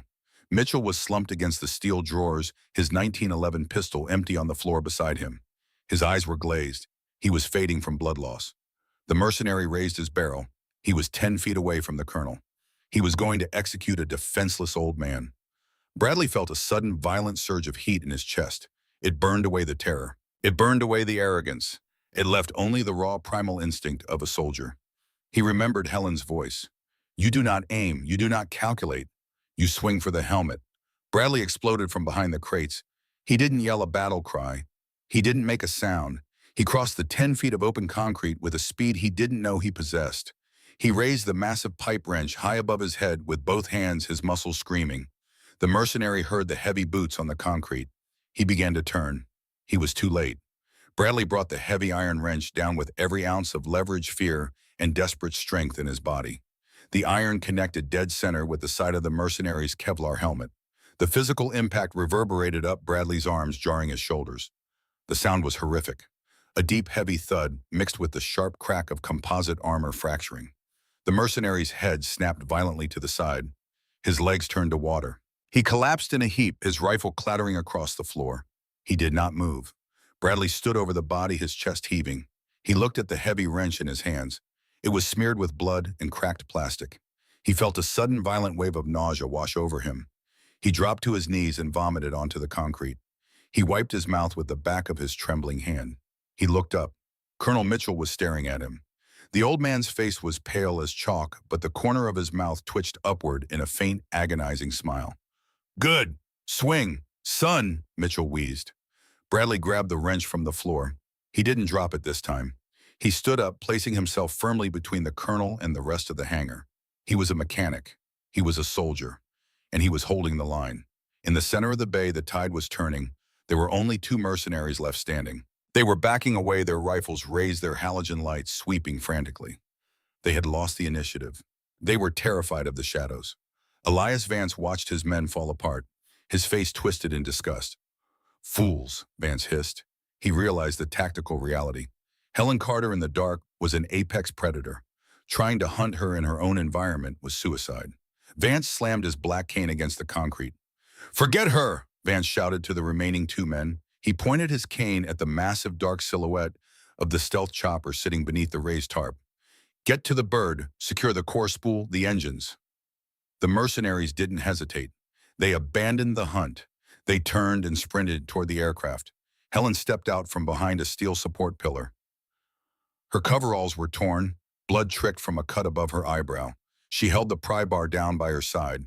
Mitchell was slumped against the steel drawers, his 1911 pistol empty on the floor beside him. His eyes were glazed. He was fading from blood loss. The mercenary raised his barrel. He was 10 feet away from the colonel. He was going to execute a defenseless old man. Bradley felt a sudden, violent surge of heat in his chest. It burned away the terror. It burned away the arrogance. It left only the raw primal instinct of a soldier. He remembered Helen's voice. "You do not aim. You do not calculate. You swing for the helmet." Bradley exploded from behind the crates. He didn't yell a battle cry. He didn't make a sound. He crossed the 10 feet of open concrete with a speed he didn't know he possessed. He raised the massive pipe wrench high above his head with both hands, his muscles screaming. The mercenary heard the heavy boots on the concrete. He began to turn. He was too late. Bradley brought the heavy iron wrench down with every ounce of leverage, fear, and desperate strength in his body. The iron connected dead center with the side of the mercenary's Kevlar helmet. The physical impact reverberated up Bradley's arms, jarring his shoulders. The sound was horrific. A deep, heavy thud mixed with the sharp crack of composite armor fracturing. The mercenary's head snapped violently to the side. His legs turned to water. He collapsed in a heap, his rifle clattering across the floor. He did not move. Bradley stood over the body, his chest heaving. He looked at the heavy wrench in his hands. It was smeared with blood and cracked plastic. He felt a sudden violent wave of nausea wash over him. He dropped to his knees and vomited onto the concrete. He wiped his mouth with the back of his trembling hand. He looked up. Colonel Mitchell was staring at him. The old man's face was pale as chalk, but the corner of his mouth twitched upward in a faint, agonizing smile. "Good. Swing. Son," Mitchell wheezed. Bradley grabbed the wrench from the floor. He didn't drop it this time. He stood up, placing himself firmly between the colonel and the rest of the hangar. He was a mechanic. He was a soldier. And he was holding the line. In the center of the bay, the tide was turning. There were only two mercenaries left standing. They were backing away, their rifles raised, their halogen lights sweeping frantically. They had lost the initiative. They were terrified of the shadows. Elias Vance watched his men fall apart, his face twisted in disgust. Fools, Vance hissed. He realized the tactical reality. Helen Carter in the dark was an apex predator. Trying to hunt her in her own environment was suicide. Vance slammed his black cane against the concrete. "Forget her!" Vance shouted to the remaining two men. He pointed his cane at the massive dark silhouette of the stealth chopper sitting beneath the raised tarp. "Get to the bird, secure the core spool, the engines." The mercenaries didn't hesitate. They abandoned the hunt. They turned and sprinted toward the aircraft. Helen stepped out from behind a steel support pillar. Her coveralls were torn, blood tricked from a cut above her eyebrow. She held the pry bar down by her side.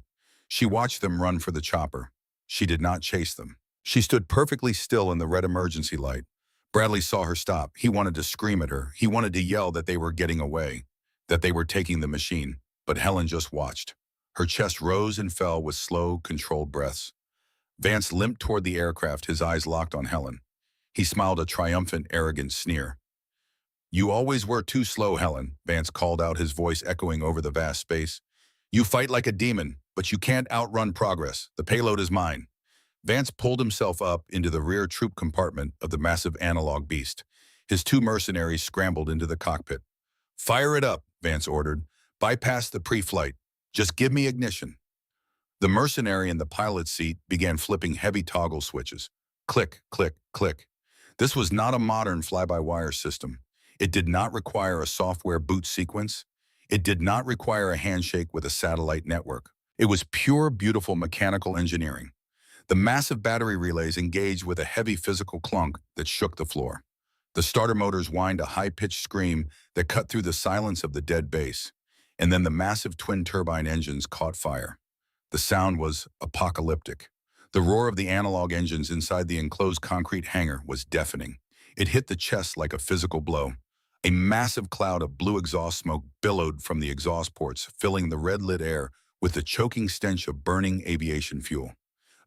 She watched them run for the chopper. She did not chase them. She stood perfectly still in the red emergency light. Bradley saw her stop. He wanted to scream at her. He wanted to yell that they were getting away, that they were taking the machine. But Helen just watched. Her chest rose and fell with slow, controlled breaths. Vance limped toward the aircraft, his eyes locked on Helen. He smiled a triumphant, arrogant sneer. "You always were too slow, Helen," Vance called out, his voice echoing over the vast space. "You fight like a demon, but you can't outrun progress. The payload is mine." Vance pulled himself up into the rear troop compartment of the massive analog beast. His two mercenaries scrambled into the cockpit. "Fire it up," Vance ordered. "Bypass the pre-flight. Just give me ignition." The mercenary in the pilot's seat began flipping heavy toggle switches. Click, click, click. This was not a modern fly-by-wire system. It did not require a software boot sequence. It did not require a handshake with a satellite network. It was pure, beautiful mechanical engineering. The massive battery relays engaged with a heavy physical clunk that shook the floor. The starter motors whined a high-pitched scream that cut through the silence of the dead base. And then the massive twin turbine engines caught fire. The sound was apocalyptic. The roar of the analog engines inside the enclosed concrete hangar was deafening. It hit the chest like a physical blow. A massive cloud of blue exhaust smoke billowed from the exhaust ports, filling the red-lit air with the choking stench of burning aviation fuel.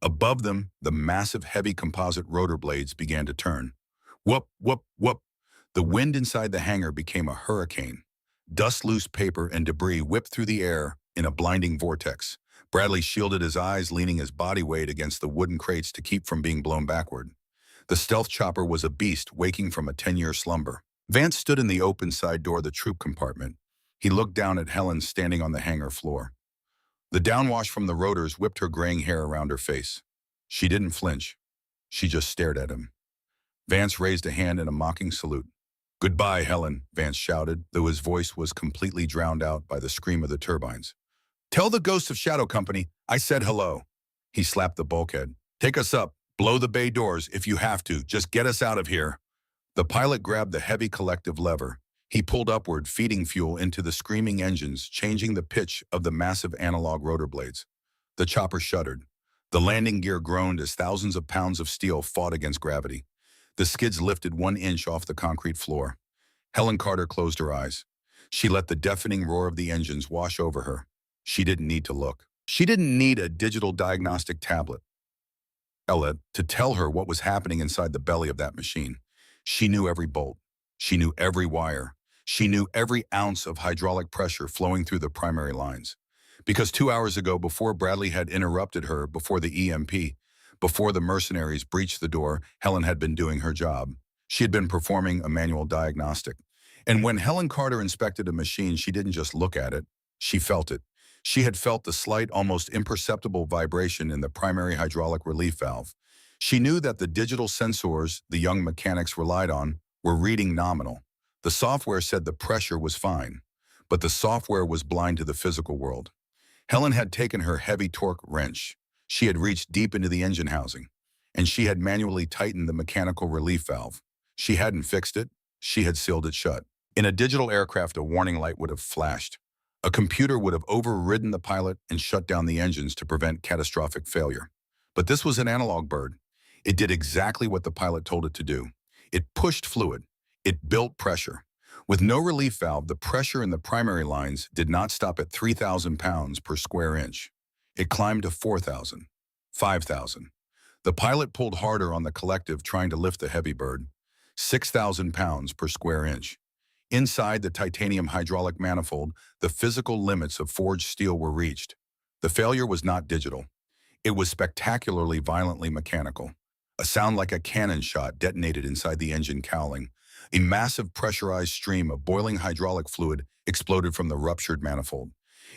Above them, the massive heavy composite rotor blades began to turn. Whoop, whoop, whoop. The wind inside the hangar became a hurricane. Dust, loose paper, and debris whipped through the air in a blinding vortex. Bradley shielded his eyes, leaning his body weight against the wooden crates to keep from being blown backward. The stealth chopper was a beast waking from a 10-year slumber. Vance stood in the open side door of the troop compartment. He looked down at Helen standing on the hangar floor. The downwash from the rotors whipped her graying hair around her face. She didn't flinch. She just stared at him. Vance raised a hand in a mocking salute. "Goodbye, Helen," Vance shouted, though his voice was completely drowned out by the scream of the turbines. "Tell the ghosts of Shadow Company I said hello." He slapped the bulkhead. "Take us up. Blow the bay doors if you have to. Just get us out of here." The pilot grabbed the heavy collective lever. He pulled upward, feeding fuel into the screaming engines, changing the pitch of the massive analog rotor blades. The chopper shuddered. The landing gear groaned as thousands of pounds of steel fought against gravity. The skids lifted 1 inch off the concrete floor. Helen Carter closed her eyes. She let the deafening roar of the engines wash over her. She didn't need to look. She didn't need a digital diagnostic tablet to tell her what was happening inside the belly of that machine. She knew every bolt. She knew every wire. She knew every ounce of hydraulic pressure flowing through the primary lines. Because 2 hours ago, before Bradley had interrupted her, before the EMP, before the mercenaries breached the door, Helen had been doing her job. She had been performing a manual diagnostic. And when Helen Carter inspected a machine, she didn't just look at it, she felt it. She had felt the slight, almost imperceptible vibration in the primary hydraulic relief valve. She knew that the digital sensors the young mechanics relied on were reading nominal. The software said the pressure was fine, but the software was blind to the physical world. Helen had taken her heavy torque wrench. She had reached deep into the engine housing, and she had manually tightened the mechanical relief valve. She hadn't fixed it. She had sealed it shut. In a digital aircraft, a warning light would have flashed. A computer would have overridden the pilot and shut down the engines to prevent catastrophic failure. But this was an analog bird. It did exactly what the pilot told it to do. It pushed fluid. It built pressure. With no relief valve, the pressure in the primary lines did not stop at 3,000 pounds per square inch. It climbed to 4,000, 5,000. The pilot pulled harder on the collective, trying to lift the heavy bird. 6,000 pounds per square inch. Inside the titanium hydraulic manifold, the physical limits of forged steel were reached. The failure was not digital. It was spectacularly violently mechanical. A sound like a cannon shot detonated inside the engine cowling. A massive pressurized stream of boiling hydraulic fluid exploded from the ruptured manifold.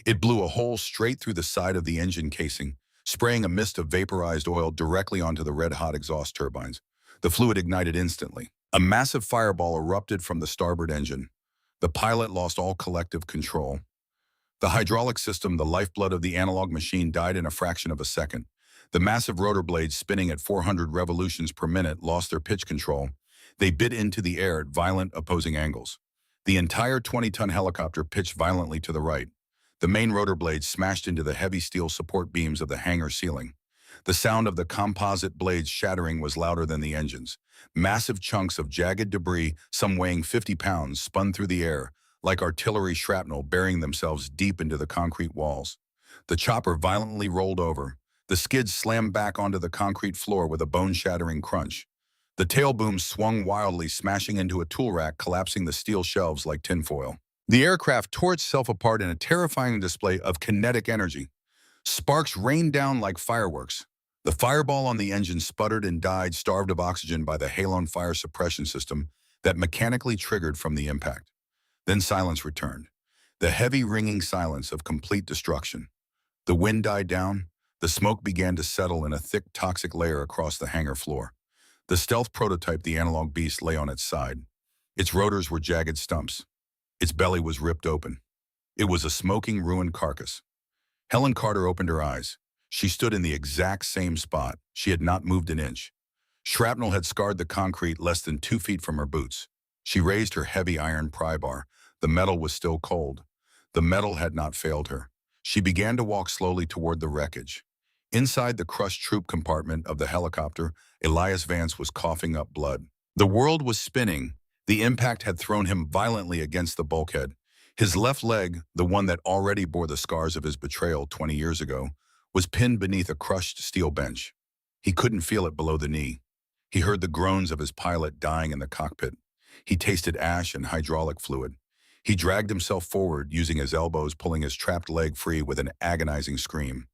It blew a hole straight through the side of the engine casing, spraying a mist of vaporized oil directly onto the red-hot exhaust turbines. The fluid ignited instantly. A massive fireball erupted from the starboard engine. The pilot lost all collective control. The hydraulic system, the lifeblood of the analog machine, died in a fraction of a second. The massive rotor blades, spinning at 400 revolutions per minute, lost their pitch control. They bit into the air at violent opposing angles. The entire 20-ton helicopter pitched violently to the right. The main rotor blades smashed into the heavy steel support beams of the hangar ceiling. The sound of the composite blades shattering was louder than the engines. Massive chunks of jagged debris, some weighing 50 pounds, spun through the air, like artillery shrapnel, burying themselves deep into the concrete walls. The chopper violently rolled over. The skids slammed back onto the concrete floor with a bone-shattering crunch. The tail boom swung wildly, smashing into a tool rack, collapsing the steel shelves like tinfoil. The aircraft tore itself apart in a terrifying display of kinetic energy. Sparks rained down like fireworks. The fireball on the engine sputtered and died, starved of oxygen by the halon fire suppression system that mechanically triggered from the impact. Then silence returned. The heavy, ringing silence of complete destruction. The wind died down. The smoke began to settle in a thick, toxic layer across the hangar floor. The stealth prototype, the analog beast, lay on its side. Its rotors were jagged stumps. Its belly was ripped open. It was a smoking, ruined carcass. Helen Carter opened her eyes. She stood in the exact same spot. She had not moved an inch. Shrapnel had scarred the concrete less than 2 feet from her boots. She raised her heavy iron pry bar. The metal was still cold. The metal had not failed her. She began to walk slowly toward the wreckage. Inside the crushed troop compartment of the helicopter, Elias Vance was coughing up blood. The world was spinning. The impact had thrown him violently against the bulkhead. His left leg, the one that already bore the scars of his betrayal 20 years ago, was pinned beneath a crushed steel bench. He couldn't feel it below the knee. He heard the groans of his pilot dying in the cockpit. He tasted ash and hydraulic fluid. He dragged himself forward, using his elbows, pulling his trapped leg free with an agonizing scream.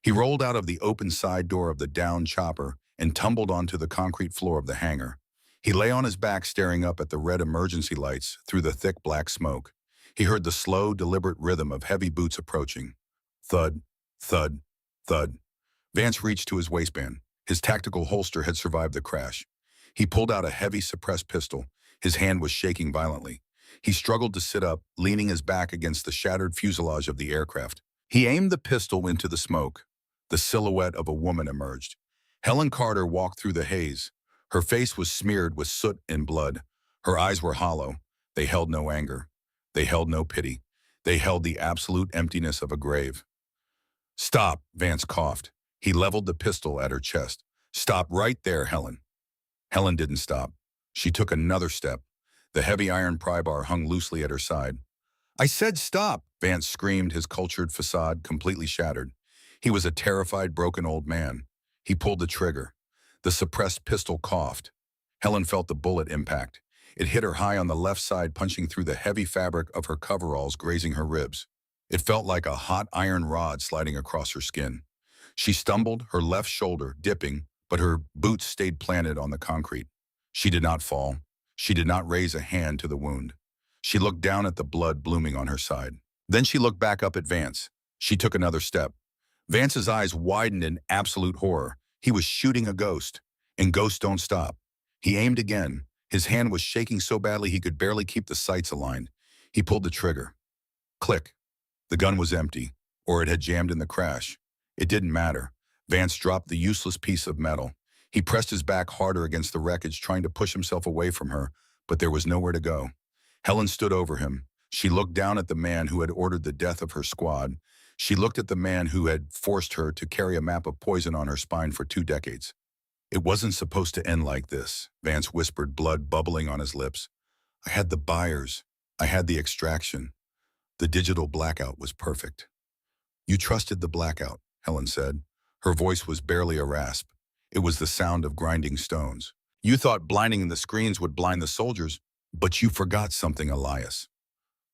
He rolled out of the open side door of the downed chopper and tumbled onto the concrete floor of the hangar. He lay on his back, staring up at the red emergency lights through the thick black smoke. He heard the slow, deliberate rhythm of heavy boots approaching. Thud, thud, thud. Vance reached to his waistband. His tactical holster had survived the crash. He pulled out a heavy suppressed pistol. His hand was shaking violently. He struggled to sit up, leaning his back against the shattered fuselage of the aircraft. He aimed the pistol into the smoke. The silhouette of a woman emerged. Helen Carter walked through the haze. Her face was smeared with soot and blood. Her eyes were hollow. They held no anger. They held no pity. They held the absolute emptiness of a grave. "Stop," Vance coughed. He leveled the pistol at her chest. "Stop right there, Helen." Helen didn't stop. She took another step. The heavy iron pry bar hung loosely at her side. "I said stop," Vance screamed, his cultured facade completely shattered. He was a terrified, broken old man. He pulled the trigger. The suppressed pistol coughed. Helen felt the bullet impact. It hit her high on the left side, punching through the heavy fabric of her coveralls, grazing her ribs. It felt like a hot iron rod sliding across her skin. She stumbled, her left shoulder dipping, but her boots stayed planted on the concrete. She did not fall. She did not raise a hand to the wound. She looked down at the blood blooming on her side. Then she looked back up at Vance. She took another step. Vance's eyes widened in absolute horror. He was shooting a ghost, and ghosts don't stop. He aimed again. His hand was shaking so badly he could barely keep the sights aligned. He pulled the trigger. Click. The gun was empty, or it had jammed in the crash. It didn't matter. Vance dropped the useless piece of metal. He pressed his back harder against the wreckage, trying to push himself away from her, but there was nowhere to go. Helen stood over him. She looked down at the man who had ordered the death of her squad. She looked at the man who had forced her to carry a map of poison on her spine for 2 decades. "It wasn't supposed to end like this," Vance whispered, blood bubbling on his lips. "I had the buyers. I had the extraction. The digital blackout was perfect." "You trusted the blackout," Helen said. Her voice was barely a rasp. It was the sound of grinding stones. You thought blinding the screens would blind the soldiers, but you forgot something, Elias.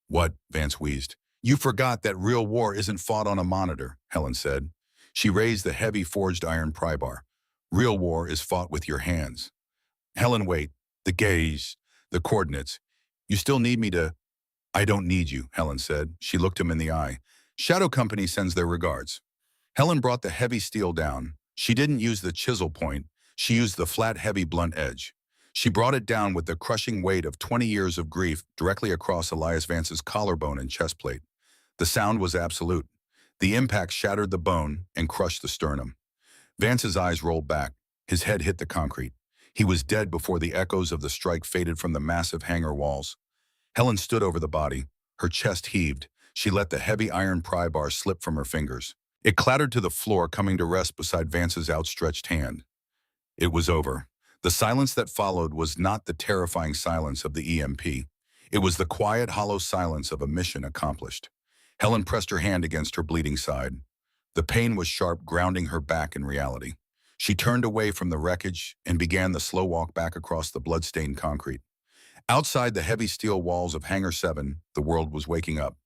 What? Vance wheezed. You forgot that real war isn't fought on a monitor, Helen said. She raised the heavy forged iron pry bar. Real war is fought with your hands. Helen, wait. The gaze, the coordinates. You still need me to... I don't need you, Helen said. She looked him in the eye. Shadow Company sends their regards. Helen brought the heavy steel down. She didn't use the chisel point. She used the flat, heavy, blunt edge. She brought it down with the crushing weight of 20 years of grief directly across Elias Vance's collarbone and chest plate. The sound was absolute. The impact shattered the bone and crushed the sternum. Vance's eyes rolled back. His head hit the concrete. He was dead before the echoes of the strike faded from the massive hangar walls. Helen stood over the body. Her chest heaved. She let the heavy iron pry bar slip from her fingers. It clattered to the floor, coming to rest beside Vance's outstretched hand. It was over. The silence that followed was not the terrifying silence of the EMP. It was the quiet, hollow silence of a mission accomplished. Helen pressed her hand against her bleeding side. The pain was sharp, grounding her back in reality. She turned away from the wreckage and began the slow walk back across the blood-stained concrete. Outside the heavy steel walls of Hangar 7, the world was waking up.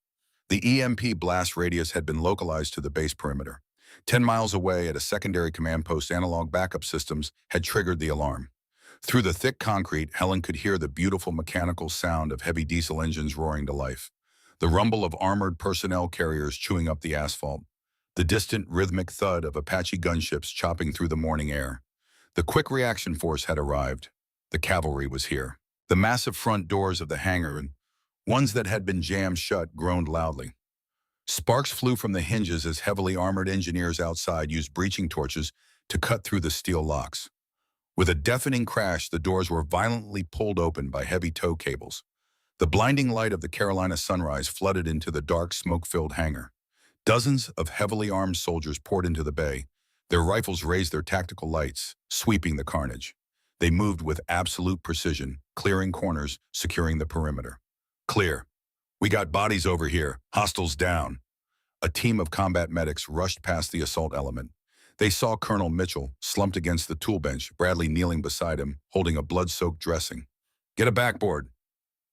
The EMP blast radius had been localized to the base perimeter. 10 miles away at a secondary command post, analog backup systems had triggered the alarm. Through the thick concrete, Helen could hear the beautiful mechanical sound of heavy diesel engines roaring to life, the rumble of armored personnel carriers chewing up the asphalt, the distant rhythmic thud of Apache gunships chopping through the morning air. The quick reaction force had arrived. The cavalry was here. The massive front doors of the hangar, ones that had been jammed shut, groaned loudly. Sparks flew from the hinges as heavily armored engineers outside used breaching torches to cut through the steel locks. With a deafening crash, the doors were violently pulled open by heavy tow cables. The blinding light of the Carolina sunrise flooded into the dark, smoke-filled hangar. Dozens of heavily armed soldiers poured into the bay. Their rifles raised their tactical lights, sweeping the carnage. They moved with absolute precision, clearing corners, securing the perimeter. Clear. We got bodies over here. Hostiles down. A team of combat medics rushed past the assault element. They saw Colonel Mitchell slumped against the tool bench, Bradley kneeling beside him, holding a blood-soaked dressing. Get a backboard.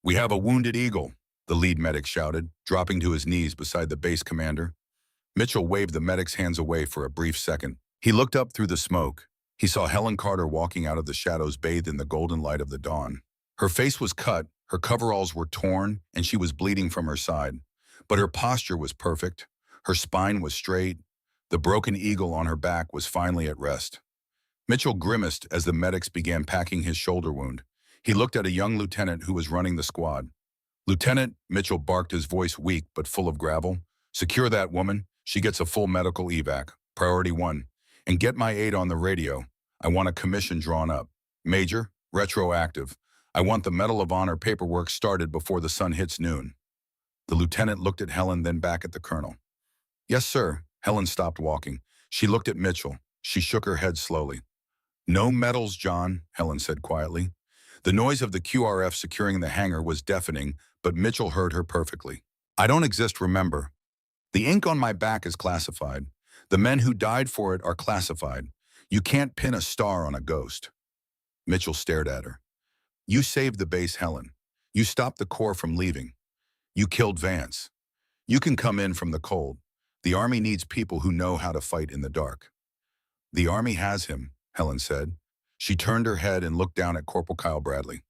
We have a wounded eagle, the lead medic shouted, dropping to his knees beside the base commander. Mitchell waved the medic's hands away for a brief second. He looked up through the smoke. He saw Helen Carter walking out of the shadows, bathed in the golden light of the dawn. Her face was cut, her coveralls were torn, and she was bleeding from her side. But her posture was perfect. Her spine was straight. The broken eagle on her back was finally at rest. Mitchell grimaced as the medics began packing his shoulder wound. He looked at a young lieutenant who was running the squad. Lieutenant, Mitchell barked, his voice weak but full of gravel. Secure that woman. She gets a full medical evac. Priority 1. And get my aide on the radio. I want a commission drawn up. Major, retroactive. I want the Medal of Honor paperwork started before the sun hits noon. The lieutenant looked at Helen, then back at the colonel. Yes, sir. Helen stopped walking. She looked at Mitchell. She shook her head slowly. No medals, John, Helen said quietly. The noise of the QRF securing the hangar was deafening, but Mitchell heard her perfectly. I don't exist, remember. The ink on my back is classified. The men who died for it are classified. You can't pin a star on a ghost. Mitchell stared at her. You saved the base, Helen. You stopped the Corps from leaving. You killed Vance. You can come in from the cold. The Army needs people who know how to fight in the dark. The Army has him, Helen said. She turned her head and looked down at Corporal Kyle Bradley.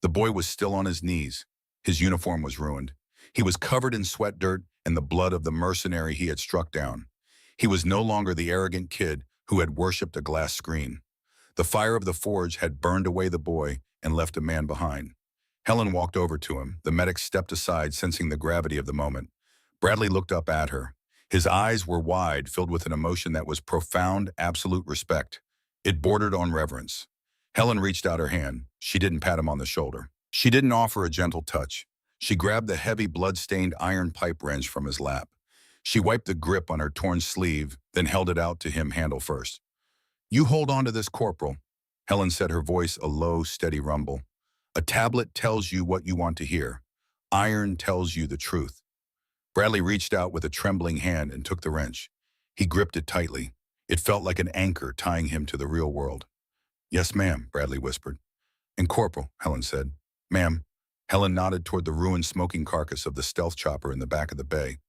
The boy was still on his knees. His uniform was ruined. He was covered in sweat dirt and the blood of the mercenary he had struck down. He was no longer the arrogant kid who had worshipped a glass screen. The fire of the forge had burned away the boy and left a man behind. Helen walked over to him. The medic stepped aside, sensing the gravity of the moment. Bradley looked up at her. His eyes were wide, filled with an emotion that was profound, absolute respect. It bordered on reverence. Helen reached out her hand. She didn't pat him on the shoulder. She didn't offer a gentle touch. She grabbed the heavy, blood-stained iron pipe wrench from his lap. She wiped the grip on her torn sleeve, then held it out to him handle first. You hold on to this, Corporal. Helen said, her voice a low, steady rumble. A tablet tells you what you want to hear. Iron tells you the truth. Bradley reached out with a trembling hand and took the wrench. He gripped it tightly. It felt like an anchor tying him to the real world. "Yes, ma'am," Bradley whispered. "And Corporal," Helen said. "Ma'am." Helen nodded toward the ruined smoking carcass of the stealth chopper in the back of the bay.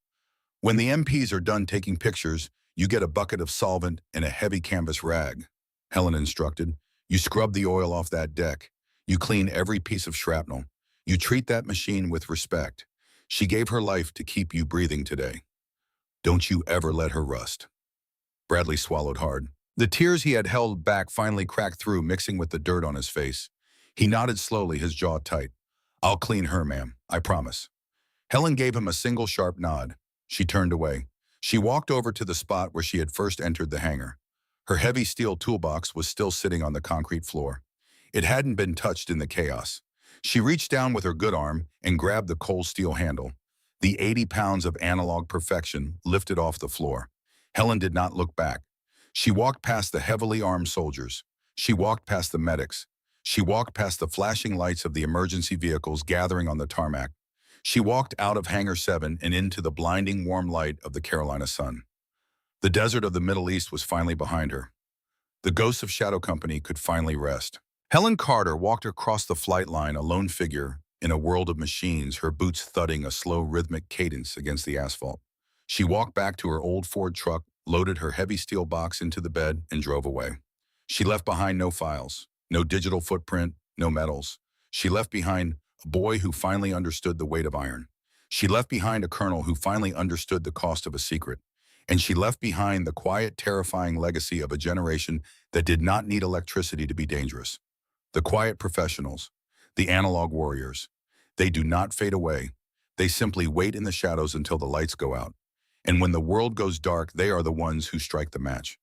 "When the MPs are done taking pictures, you get a bucket of solvent and a heavy canvas rag," Helen instructed. "You scrub the oil off that deck. You clean every piece of shrapnel. You treat that machine with respect. She gave her life to keep you breathing today. Don't you ever let her rust." Bradley swallowed hard. The tears he had held back finally cracked through, mixing with the dirt on his face. He nodded slowly, his jaw tight. "I'll clean her, ma'am. I promise." Helen gave him a single sharp nod. She turned away. She walked over to the spot where she had first entered the hangar. Her heavy steel toolbox was still sitting on the concrete floor. It hadn't been touched in the chaos. She reached down with her good arm and grabbed the cold steel handle. The 80 pounds of analog perfection lifted off the floor. Helen did not look back. She walked past the heavily armed soldiers. She walked past the medics. She walked past the flashing lights of the emergency vehicles gathering on the tarmac. She walked out of Hangar 7 and into the blinding warm light of the Carolina sun. The desert of the Middle East was finally behind her. The ghosts of Shadow Company could finally rest. Helen Carter walked across the flight line, a lone figure in a world of machines, her boots thudding a slow rhythmic cadence against the asphalt. She walked back to her old Ford truck, loaded her heavy steel box into the bed, and drove away. She left behind no files, no digital footprint, no medals. She left behind a boy who finally understood the weight of iron. She left behind a colonel who finally understood the cost of a secret. And she left behind the quiet, terrifying legacy of a generation that did not need electricity to be dangerous. The quiet professionals, the analog warriors. They do not fade away. They simply wait in the shadows until the lights go out. And when the world goes dark, they are the ones who strike the match.